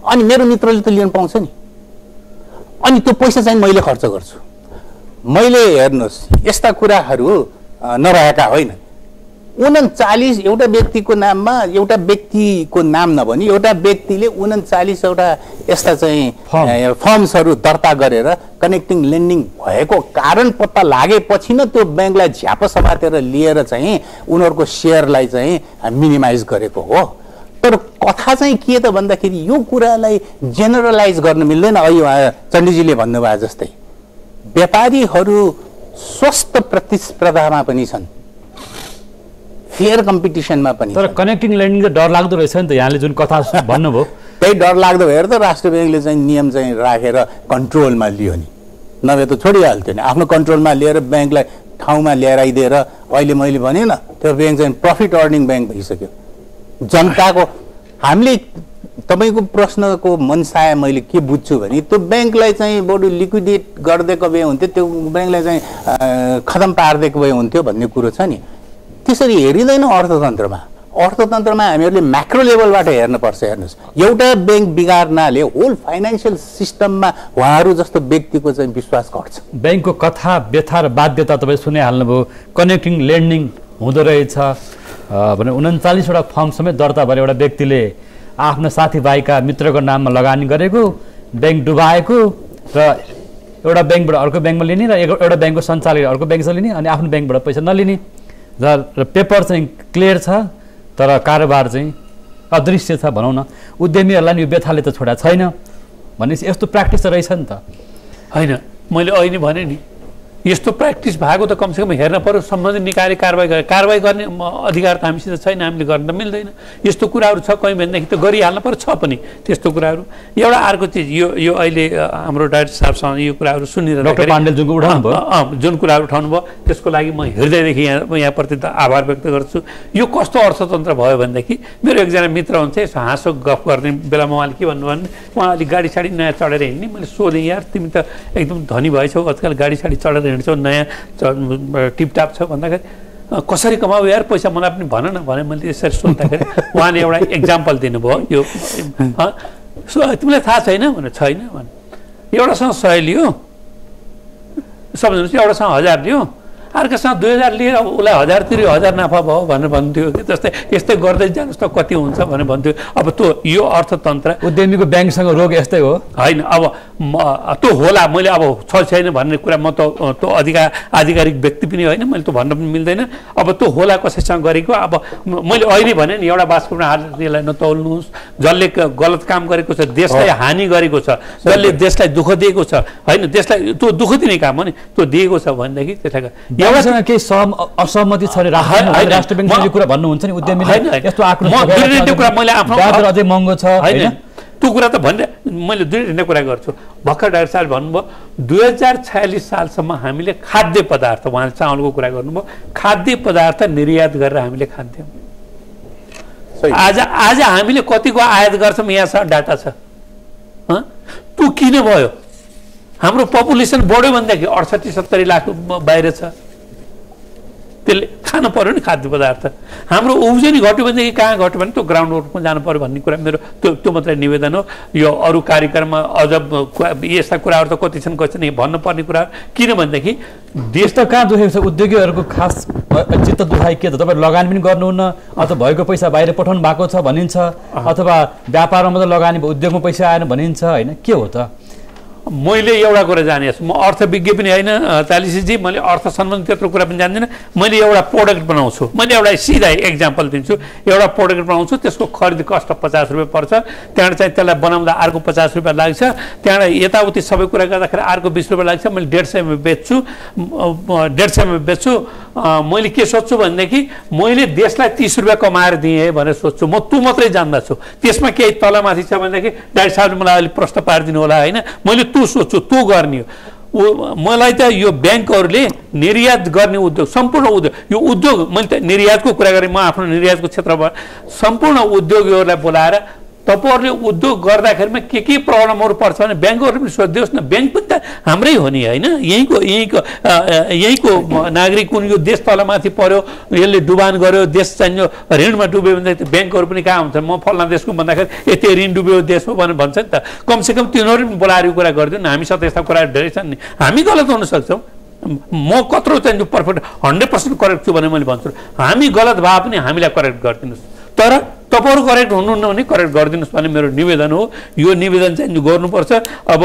अनि मेरो मित्रले त लिन पाउँछ नि, अनि त्यो पैसा चाहिँ मैले खर्च गर्छु। मैले हेर्नुहोस् यस्ता कुराहरू नरहेका होइन। 39 एउटा व्यक्तिको नाममा एउटा व्यक्तिको नाम नभनी एउटा व्यक्तिले 39 वटा यस्ता चाहिँ फर्म्सहरू दर्ता गरेर कनेक्टिङ लेन्डिङ भएको कारण पत्ता लागेपछि न त्यो ब्याङ्कलाई झ्याप समातेर लिएर चाहिँ उनीहरूको सेयरलाई चाहिँ मिनिमाइज गरेको हो। तर कथा चाहिँ के त भन्दाखेरि यो कुरालाई जेनरलाइज गर्न मिल्दैन। अहिले चण्डीजीले भन्नुभयो जस्तै व्यापारीहरू स्वस्थ प्रतिस्पर्धामा पनि छन्, फेयर कम्पिटिसनमा पनि। तर कनेक्टिङ लेन्डिङ त डर लाग्दो रहेछ नि त, यहाँले जुन कथा भन्नुभयो त्यही डर लाग्दो भएर त राष्ट्र ब्याङ्कले चाहिँ नियम चाहिँ राखेर कन्ट्रोलमा लियो नि, नभए त छोडिहाल्थ्यो नि। आफ्नो कन्ट्रोलमा लिएर ब्याङ्कलाई ठाउँमा ल्याइदिएर अहिले मैले भने न त्यो ब्याङ्क चाहिँ प्रफिट अर्निङ ब्याङ्क भइसक्यो। जनताको हामीले तपाईँको प्रश्नको मनसाय मैले के बुझ्छु भने त्यो ब्याङ्कलाई चाहिँ बरु लिक्विडेट गरिदिएको भए हुन्थ्यो, त्यो ब्याङ्कलाई चाहिँ खतम पारिदिएको भए हुन्थ्यो भन्ने कुरो छ नि। त्यसरी हेरिँदैन अर्थतन्त्रमा। अर्थतन्त्रमा हामीहरूले म्याक्रो लेभलबाट हेर्नुपर्छ। हेर्नुहोस् एउटा ब्याङ्क बिगार्नाले होल फाइनेन्सियल सिस्टममा उहाँहरू जस्तो व्यक्तिको चाहिँ विश्वास घट्छ। ब्याङ्कको कथा व्यथा र बाध्यता तपाईँ सुनाइहाल्नुभयो। कनेक्टिङ लेन्डिङ हुँदो रहेछ भने 39 वटा फर्म समेत दर्ता भएर एउटा व्यक्तिले आफ्नो साथीभाइका मित्रको नाममा लगानी गरेको, ब्याङ्क डुबाएको र एउटा ब्याङ्कबाट अर्को ब्याङ्कमा लिने र एउटा ब्याङ्कको सञ्चालक अर्को ब्याङ्कमा लिने अनि आफ्नो ब्याङ्कबाट पैसा नलिने र पेपर चाहिँ क्लियर छ तर कारोबार चाहिँ अदृश्य छ भनौँ न। उद्यमीहरूलाई नि यो व्यथाले त छोडा छैन भनेपछि यस्तो प्र्याक्टिस त रहेछ नि त। होइन मैले अहिले भने नि यस्तो प्र्याक्टिस भएको त कमसेकम हेर्न पर्यो, सम्बन्धित निकायले कारवाही गर्ने अधिकार त हामीसित छैन, हामीले गर्न त मिल्दैन। यस्तो कुराहरू छ कहीँ भनेदेखि त गरिहाल्नु पर्यो, छ पनि त्यस्तो कुराहरू। एउटा अर्को चिज यो अहिले हाम्रो डाइरेक्टर साहबसँग यो कुराहरू सुनिरहेको डाक्टर पाण्डेल जुन कुराहरू उठाउनु भयो त्यसको लागि म हृदयदेखि यहाँप्रति त आभार व्यक्त गर्छु। यो कस्तो अर्थतन्त्र भयो भनेदेखि मेरो एकजना मित्र हुन्छ यसो हाँसो गफ गर्ने बेलामा उहाँले के भन्नुभयो भने उहाँ अलिक गाडी साडी नयाँ चढेर हिँड्ने। मैले सोधेँ यार तिमी त एकदम धनी भएछौ, आजकल गाडी साडी चढेर हिँड्छौ, नयाँ टिपटाप छ भन्दाखेरि कसरी कमाऊ यार पैसा मलाई पनि भन न भने मैले यसरी सोद्धाखेरि उहाँले एउटा इक्जाम्पल दिनुभयो। यो तिमीलाई थाहा छैन भने छैन भने एउटासँग 100 लियो सम्झनुहोस्, एउटासँग 1000 लियो, अर्कासँग 2000 लिएर अब उसलाई 1000 तिर्यो 1000 नाफा भयो भनेर भन्थ्यो कि जस्तै यस्तै गर्दै जानुहोस् त कति हुन्छ भनेर भन्थ्यो। अब त्यो यो अर्थतन्त्र उद्यमीको ब्याङ्कसँग रोग यस्तै हो होइन। अब त्यो होला मैले अब छ छैन भन्ने कुरा म त त्यो आधिकारिक व्यक्ति पनि होइन, मैले त भन्न पनि मिल्दैन। अब त्यो होला कसैसँग गरेको अब मैले अहिले भने नि एउटा बास्केटमा हालेर नतौल्नुहोस्। जसले गलत काम गरेको छ, देशलाई हानि गरेको छ, जसले देशलाई दुःख दिएको छ होइन, देशलाई त्यो दुःख दिने काम हो नि त्यो दिएको छ भनेदेखि त्यसलाई एउटासँग केही असहमति छ अरे राष्ट्र ब्याङ्कले कुरा भन्नुहुन्छ नि उद्यमीले यस्तो आक्रोश अझै महँगो छ होइन त्यो कुरा त भन्ने मैले दुईवटा कुरा गर्छु। भर्खर डाक्टर साहब भन्नुभयो 2046 सालसम्म हामीले खाद्य पदार्थ, उहाँले चामलको कुरा गर्नुभयो, खाद्य पदार्थ निर्यात गरेर हामीले खान्थ्यौँ। आज हामीले कतिको आयात गर्छौँ यहाँसँग डाटा छ। त्यो किन भयो? हाम्रो पपुलेसन बढ्यो भनेदेखि 68-70 लाख बाहिर छ, त्यसले खानु पर्यो नि खाद्य पदार्थ। हाम्रो उब्जनी घट्यो भनेदेखि कहाँ घट्यो भने त्यो ग्राउन्ड वर्कमा जानु पर्यो भन्ने कुरा मेरो त्यो मात्रै निवेदन हो। यो अरू कार्यक्रममा अझ यस्ता कुराहरू त कति छन् कति छैन भन्नुपर्ने कुरा। किनभनेदेखि देश त कहाँ दुखेको छ, उद्योगीहरूको खास चित्त दुखाइ के त तपाईँ लगानी पनि गर्नुहुन्न अथवा भएको पैसा बाहिर पठाउनु भएको छ भनिन्छ, अथवा व्यापारमा मात्रै लगानी उद्योगमा पैसा आएन भनिन्छ होइन, के हो त? मैले एउटा कुरा जाने म अर्थविज्ञ पनि होइन चालिसीजी, मैले अर्थ सम्बन्धी त्यत्रो कुरा पनि जान्दिनँ। मैले एउटा प्रोडक्ट बनाउँछु, मैले एउटा सिधा एक्जाम्पल दिन्छु। एउटा प्रोडक्ट बनाउँछु त्यसको खरिद कस्ट 50 रुपियाँ पर्छ, त्यहाँबाट चाहिँ त्यसलाई बनाउँदा अर्को 50 रुपियाँ लाग्छ, त्यहाँबाट यताउति सबै कुरा गर्दाखेरि अर्को 20 रुपियाँ लाग्छ। मैले 150 मा बेच्छु, 150 मा बेच्छु। मैले के सोध्छु भनेदेखि मैले देशलाई 30 रुपियाँ कमाएर दिएँ भनेर सोध्छु। म त्यो मात्रै जान्दछु, त्यसमा केही तलमाथि छ भनेदेखि डाक्टर साहबले मलाई अलिक प्रश्न पारिदिनु होला होइन। मैले त्यो सोध्छु, त्यो गर्ने हो। मलाई त यो ब्याङ्कहरूले निर्यात गर्ने उद्योग, सम्पूर्ण उद्योग, यो उद्योग मैले त निर्यातको कुरा गरेँ, म आफ्नो निर्यातको क्षेत्रमा सम्पूर्ण उद्योगीहरूलाई बोलाएर तपाईँहरूले उद्योग गर्दाखेरिमा के प्रब्लमहरू पर्छ भने ब्याङ्कहरू पनि सोधिदियोस् न। ब्याङ्क पनि त हाम्रै हो नि होइन, यहीँको नागरिक हुन्। यो देश तलमाथि पर्यो, यसले डुबान गर्यो, देश चाहियो ऋणमा डुब्यो भने त ब्याङ्कहरू पनि कहाँ हुन्छ? म फल्ना देशको भन्दाखेरि यति ऋण डुब्यो देश हो भनेर भन्छ नि त। कमसेकम तिनीहरू पनि बोलाएर यो कुरा गरिदिउँ न। हामीसँग यस्ता कुराहरू धेरै छन् नि, हामी गलत हुन सक्छौँ। म कत्रो चाहिँ पर्फेक्ट 100% करेक्ट छु भने मैले भन्छु, हामी गलत भए पनि हामीलाई करेक्ट गरिदिनुहोस्। तर तपाईँहरू करेक्ट हुनुहुन्न भने करेक्ट गरिदिनुहोस् भन्ने मेरो निवेदन हो। यो निवेदन चाहिँ गर्नुपर्छ। अब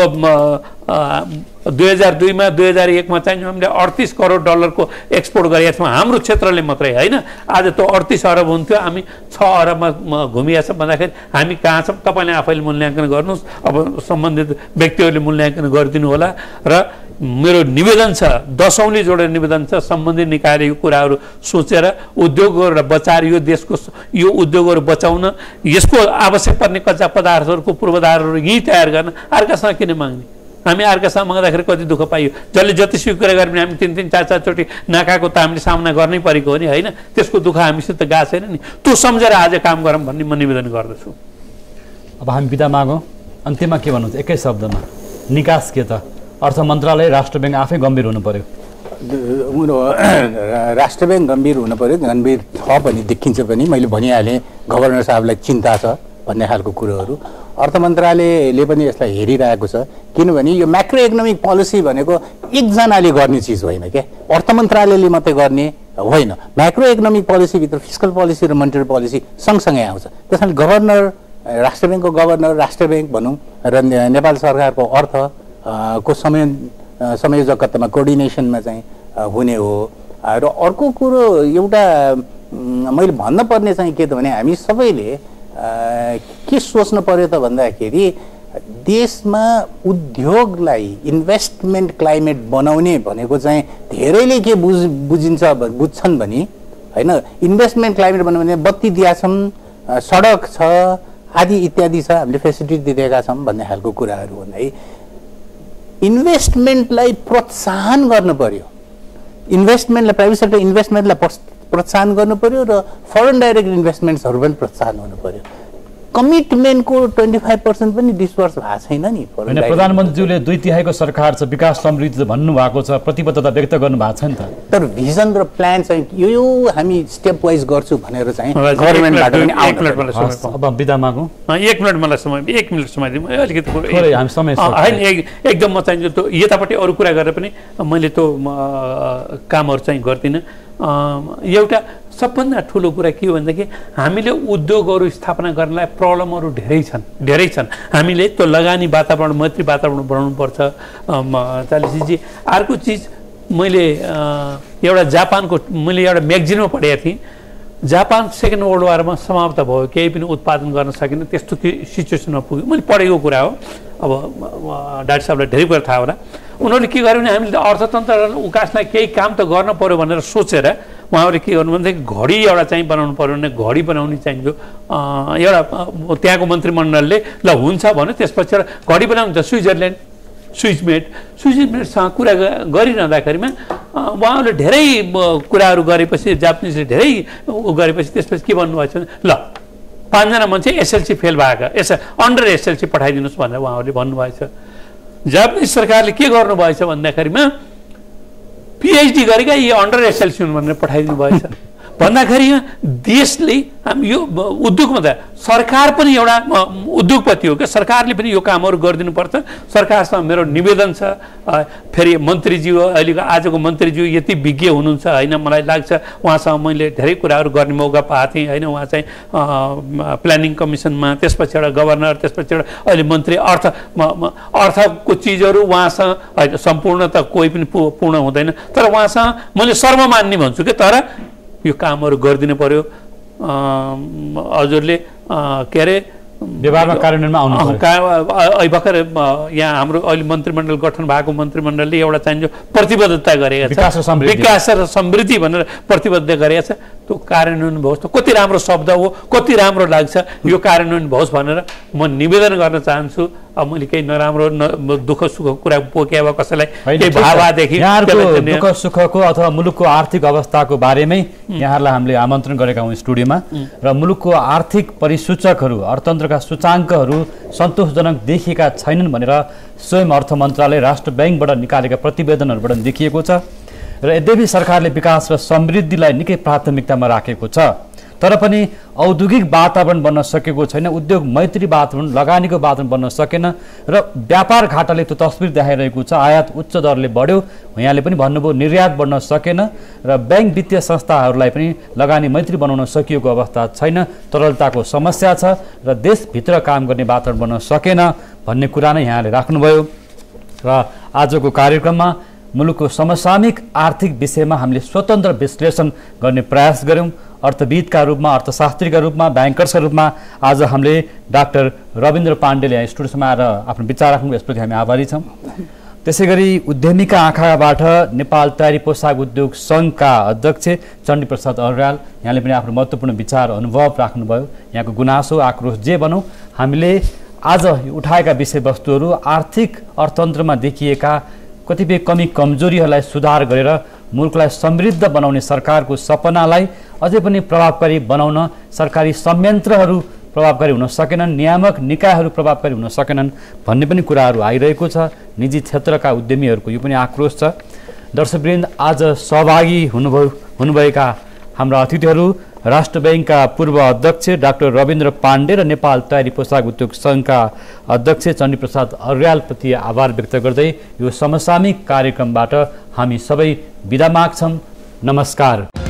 2002 मा 2001 मा चाहिँ हामीले 38 करोड डलरको एक्सपोर्ट गरेका छौँ हाम्रो क्षेत्रले मात्रै होइन। आज त 38 अरब हुन्थ्यो, हामी 6 अरबमा घुमिया छ भन्दाखेरि हामी कहाँ छौँ? तपाईँले आफैले मूल्याङ्कन गर्नुहोस्। अब सम्बन्धित व्यक्तिहरूले मूल्याङ्कन गरिदिनु होला। र मेरो निवेदन छ, 10औँले जोडेर निवेदन छ, सम्बन्धित निकायले यो कुराहरू सोचेर उद्योगहरू बचाएर यो देशको यो उद्योगहरू बचाउन, यसको आवश्यक पर्ने कच्चा पदार्थहरूको पूर्वाधारहरू यहीँ तयार गर्न अर्कासँग किन माग्ने? हामी अर्कासँग माग्दाखेरि कति दुःख पाइयो। जसले जतिसुकै कुरा गरे पनि हामी 3-3, 4-4 चोटि नाकाको त हामीले सामना गर्नै परेको हो नि होइन। त्यसको दुःख हामीसित गएको छैन नि। त्यो सम्झेर आज काम गरौँ भन्ने म निवेदन गर्दछु। अब हामी बिदा मागौँ। अन्त्यमा के भन्नुहुन्छ एकै शब्दमा? निकास के त? अर्थ मन्त्रालय, राष्ट्र ब्याङ्क आफै गम्भीर हुनु पर्यो। राष्ट्र ब्याङ्क गम्भीर हुनु पर्यो, गम्भीर छ पनि देखिन्छ पनि। मैले भनिहालेँ गभर्नर साहबलाई चिन्ता छ भन्ने खालको कुरोहरू। अर्थ मन्त्रालयले पनि यसलाई हेरिरहेको छ, किनभने यो म्याक्रो इकोनोमिक पोलिसी भनेको एकजनाले गर्ने चिज होइन क्या, अर्थ मन्त्रालयले मात्रै गर्ने होइन। म्याक्रो इकोनोमिक पोलिसीभित्र फिस्कल पोलिसी र मोनेटरी पोलिसी सँगसँगै आउँछ। त्यस कारण गभर्नर, राष्ट्र ब्याङ्कको गभर्नर, राष्ट्र ब्याङ्क भनौँ र नेपाल सरकारको अर्थ को संयोजकत्वमा कोअर्डिनेसनमा चाहिँ हुने हो। र अर्को कुरो एउटा मैले भन्नुपर्ने चाहिँ के त भने हामी सबैले के सोच्नु पर्यो त भन्दाखेरि देशमा उद्योगलाई इन्भेस्टमेन्ट क्लाइमेट बनाउने भनेको चाहिँ धेरैले के बुझ्छन् भने होइन, इन्भेस्टमेन्ट क्लाइमेट बनाउने भने बत्ती दिएका छौँ, सडक छ आदि इत्यादि छ, हामीले फेसिलिटी दिएका छौँ भन्ने खालको कुराहरू हुन् है। इन्भेस्टमेन्टलाई प्रोत्साहन गर्नु पर्यो, इन्भेस्टमेन्टलाई, प्राइभेट सेक्टर इन्भेस्टमेन्टलाई प्रोत्साहन गर्नु पर्यो र फरेन डाइरेक्ट इन्भेस्टमेन्ट्सहरू पनि प्रोत्साहन हुनु पर्यो। कमिटमेन्टको 25% पनि डिस्पर्स भएको छैन नि। प्रधानमन्त्रीज्यूले 2/3 सरकार छ, विकास समृद्धि भन्नुभएको छ, प्रतिबद्धता व्यक्त गर्नुभएको छ नि त। तर भिजन र प्लान चाहिँ यो हामी स्टेप वाइज गर्छु भनेर चाहिँ गभर्नमेन्टबाट पनि अब बिदा मागौँ। 1 मिनट मलाई समय, 1 मिनट समय दिउँ अलिकति। हामी समय होइन एकदम म चाहिँ त्यो यतापट्टि अरू कुरा गरेर पनि मैले त्यो कामहरू चाहिँ गर्दिनँ। एउटा सबभन्दा ठुलो कुरा के हो भनेदेखि हामीले उद्योगहरू स्थापना गर्नलाई प्रब्लमहरू धेरै छन्। हामीले त्यो लगानी वातावरण, मैत्री वातावरण बनाउनुपर्छ। चालिसजी अर्को चिज मैले एउटा जापानको मैले एउटा म्यागजिनमा पढेको थिएँ। जापान सेकेन्ड वर्ल्ड वारमा समाप्त भयो, केही पनि उत्पादन गर्न सकेन, त्यस्तो सिचुएसनमा पुग्यो। मैले पढेको कुरा हो। अब डाक्टर साहबलाई धेरै कुरा थाहा होला। उनीहरूले के गर्यो भने हामीले अर्थतन्त्र उकास्नलाई केही काम त गर्न पर्यो भनेर सोचेर उहाँहरूले के गर्नु भनेदेखि घडी एउटा चाहिँ बनाउनु पर्यो भने घडी बनाउने चाहिन्छ। एउटा त्यहाँको मन्त्रीमण्डलले ल हुन्छ भन्यो। त्यसपछि एउटा घडी बनाउनु छ स्विजरल्यान्ड, स्विजरल्यान्डसँग कुरा गरिरहँदाखेरिमा उहाँहरूले धेरै कुराहरू गरेपछि, जापानिजले धेरै गरेपछि त्यसपछि के भन्नुभएको छ भने ल 5 जना मान्छे एसएलसी फेल भएका, अन्डर एसएलसी पठाइदिनुहोस् भनेर उहाँहरूले भन्नुभएको छ। जापानिज सरकारले के गर्नुभएछ भन्दाखेरिमा पिएचडी गरेका यी अन्डर एसएलसी हुन् भनेर पठाइदिनु भएछ। भन्दाखेरि देशले हामी यो उद्योगमा त सरकार पनि एउटा उद्योगपति हो क्या, सरकारले पनि यो कामहरू गरिदिनुपर्छ। सरकारसँग मेरो निवेदन छ। फेरि मन्त्रीज्यू, अहिलेको आजको मन्त्रीज्यू यति विज्ञ हुनुहुन्छ होइन, मलाई लाग्छ उहाँसँग मैले धेरै कुराहरू गर्ने मौका पाएको थिएँ होइन। उहाँ चाहिँ प्लानिङ कमिसनमा, त्यसपछि एउटा गभर्नर, त्यसपछि एउटा अहिले मन्त्री अर्थको चिजहरू उहाँसँग होइन। सम्पूर्ण त कोही पनि पूर्ण हुँदैन, तर उहाँसँग मैले सर्व मान्ने भन्छु कि तर यो कामहरू गरिदिनु पर्यो। हजुरले के अरे व्यवहारमा कार्यान्वयनमा आउनु भर्खर यहाँ हाम्रो अहिले मन्त्रीमण्डल गठन भएको मन्त्रीमण्डलले एउटा चाहिन्छ प्रतिबद्धता गरेको छ, विकास र समृद्धि भनेर प्रतिबद्धता गरेको छ। त्यो कार्यान्वयन होस् त कति राम्रो शब्द हो, कति राम्रो लाग्छ, यो कार्यान्वयन होस् भनेर म निवेदन गर्न चाहन्छु। अब मैले केही नराम्रो दुःख सुखको कुरा पोके अब कसैलाई होइन, केही ठिक छ। भावादेखि यहाँहरूको दुःख सुखको अथवा मुलुकको आर्थिक अवस्थाको बारेमै यहाँहरूलाई हामीले आमन्त्रण गरेका हौँ स्टुडियोमा र मुलुकको आर्थिक परिसूचकहरू अर्थतन्त्रका सूचाङ्कहरू सन्तोषजनक देखिएका छैनन् भनेर स्वयं अर्थ मन्त्रालय राष्ट्र ब्याङ्कबाट निकालेका प्रतिवेदनहरूबाट देखिएको छ र यद्यपि सरकारले विकास र समृद्धिलाई निकै प्राथमिकतामा राखेको छ तर पनि औद्योगिक वातावरण बन्न सकेको छैन, उद्योग मैत्री वातावरण, लगानीको वातावरण बन्न सकेन र व्यापार घाटाले त्यो तस्बिर देखाइरहेको छ। आयात उच्च दरले बढ्यो, यहाँले पनि भन्नुभयो, निर्यात बढ्न सकेन र ब्याङ्क वित्तीय संस्थाहरूलाई पनि लगानी मैत्री बनाउन सकिएको अवस्था छैन, तरलताको समस्या छ र देशभित्र काम गर्ने वातावरण बन्न सकेन भन्ने कुरा नै यहाँले राख्नुभयो। र आजको कार्यक्रममा मुलुकको समसामयिक आर्थिक विषयमा हामीले स्वतन्त्र विश्लेषण गर्ने प्रयास गऱ्यौँ। अर्थविदका रूपमा, अर्थशास्त्रीका रूपमा, ब्याङ्कर्सका रूपमा आज हामीले डाक्टर रविन्द्र पाण्डेले यहाँ स्टुडियोमा आएर आफ्नो विचार राख्नु, यसप्रति हामी आभारी छौँ। त्यसै गरी उद्यमीका आँखाबाट नेपाल तयारी पोसाक उद्योग सङ्घका अध्यक्ष चण्डीप्रसाद अर्याल, यहाँले पनि आफ्नो महत्त्वपूर्ण विचार अनुभव राख्नुभयो। यहाँको गुनासो आक्रोश जे भनौँ, हामीले आज उठाएका विषयवस्तुहरू आर्थिक अर्थतन्त्रमा देखिएका कतिपय कमी कमजोरीहरूलाई सुधार गरेर मुलुकलाई समृद्ध बनाउने सरकारको सपनालाई अझै पनि प्रभावकारी बनाउन सरकारी संयन्त्रहरू प्रभावकारी हुन सकेनन्, नियामक निकायहरू प्रभावकारी हुन सकेनन् भन्ने पनि कुराहरू आइरहेको छ। निजी क्षेत्रका उद्यमीहरूको यो पनि आक्रोश छ। दर्शकवृन्द, आज सहभागी हुनुभएका हाम्रा अतिथिहरू राष्ट्र ब्याङ्कका पूर्व अध्यक्ष डाक्टर रविन्द्र पाण्डे र नेपाल तयारी पोसाक उद्योग सङ्घका अध्यक्ष चण्डीप्रसाद अर्यालप्रति आभार व्यक्त गर्दै यो समसामयिक कार्यक्रमबाट हामी सबै बिदा माग्छौँ। नमस्कार।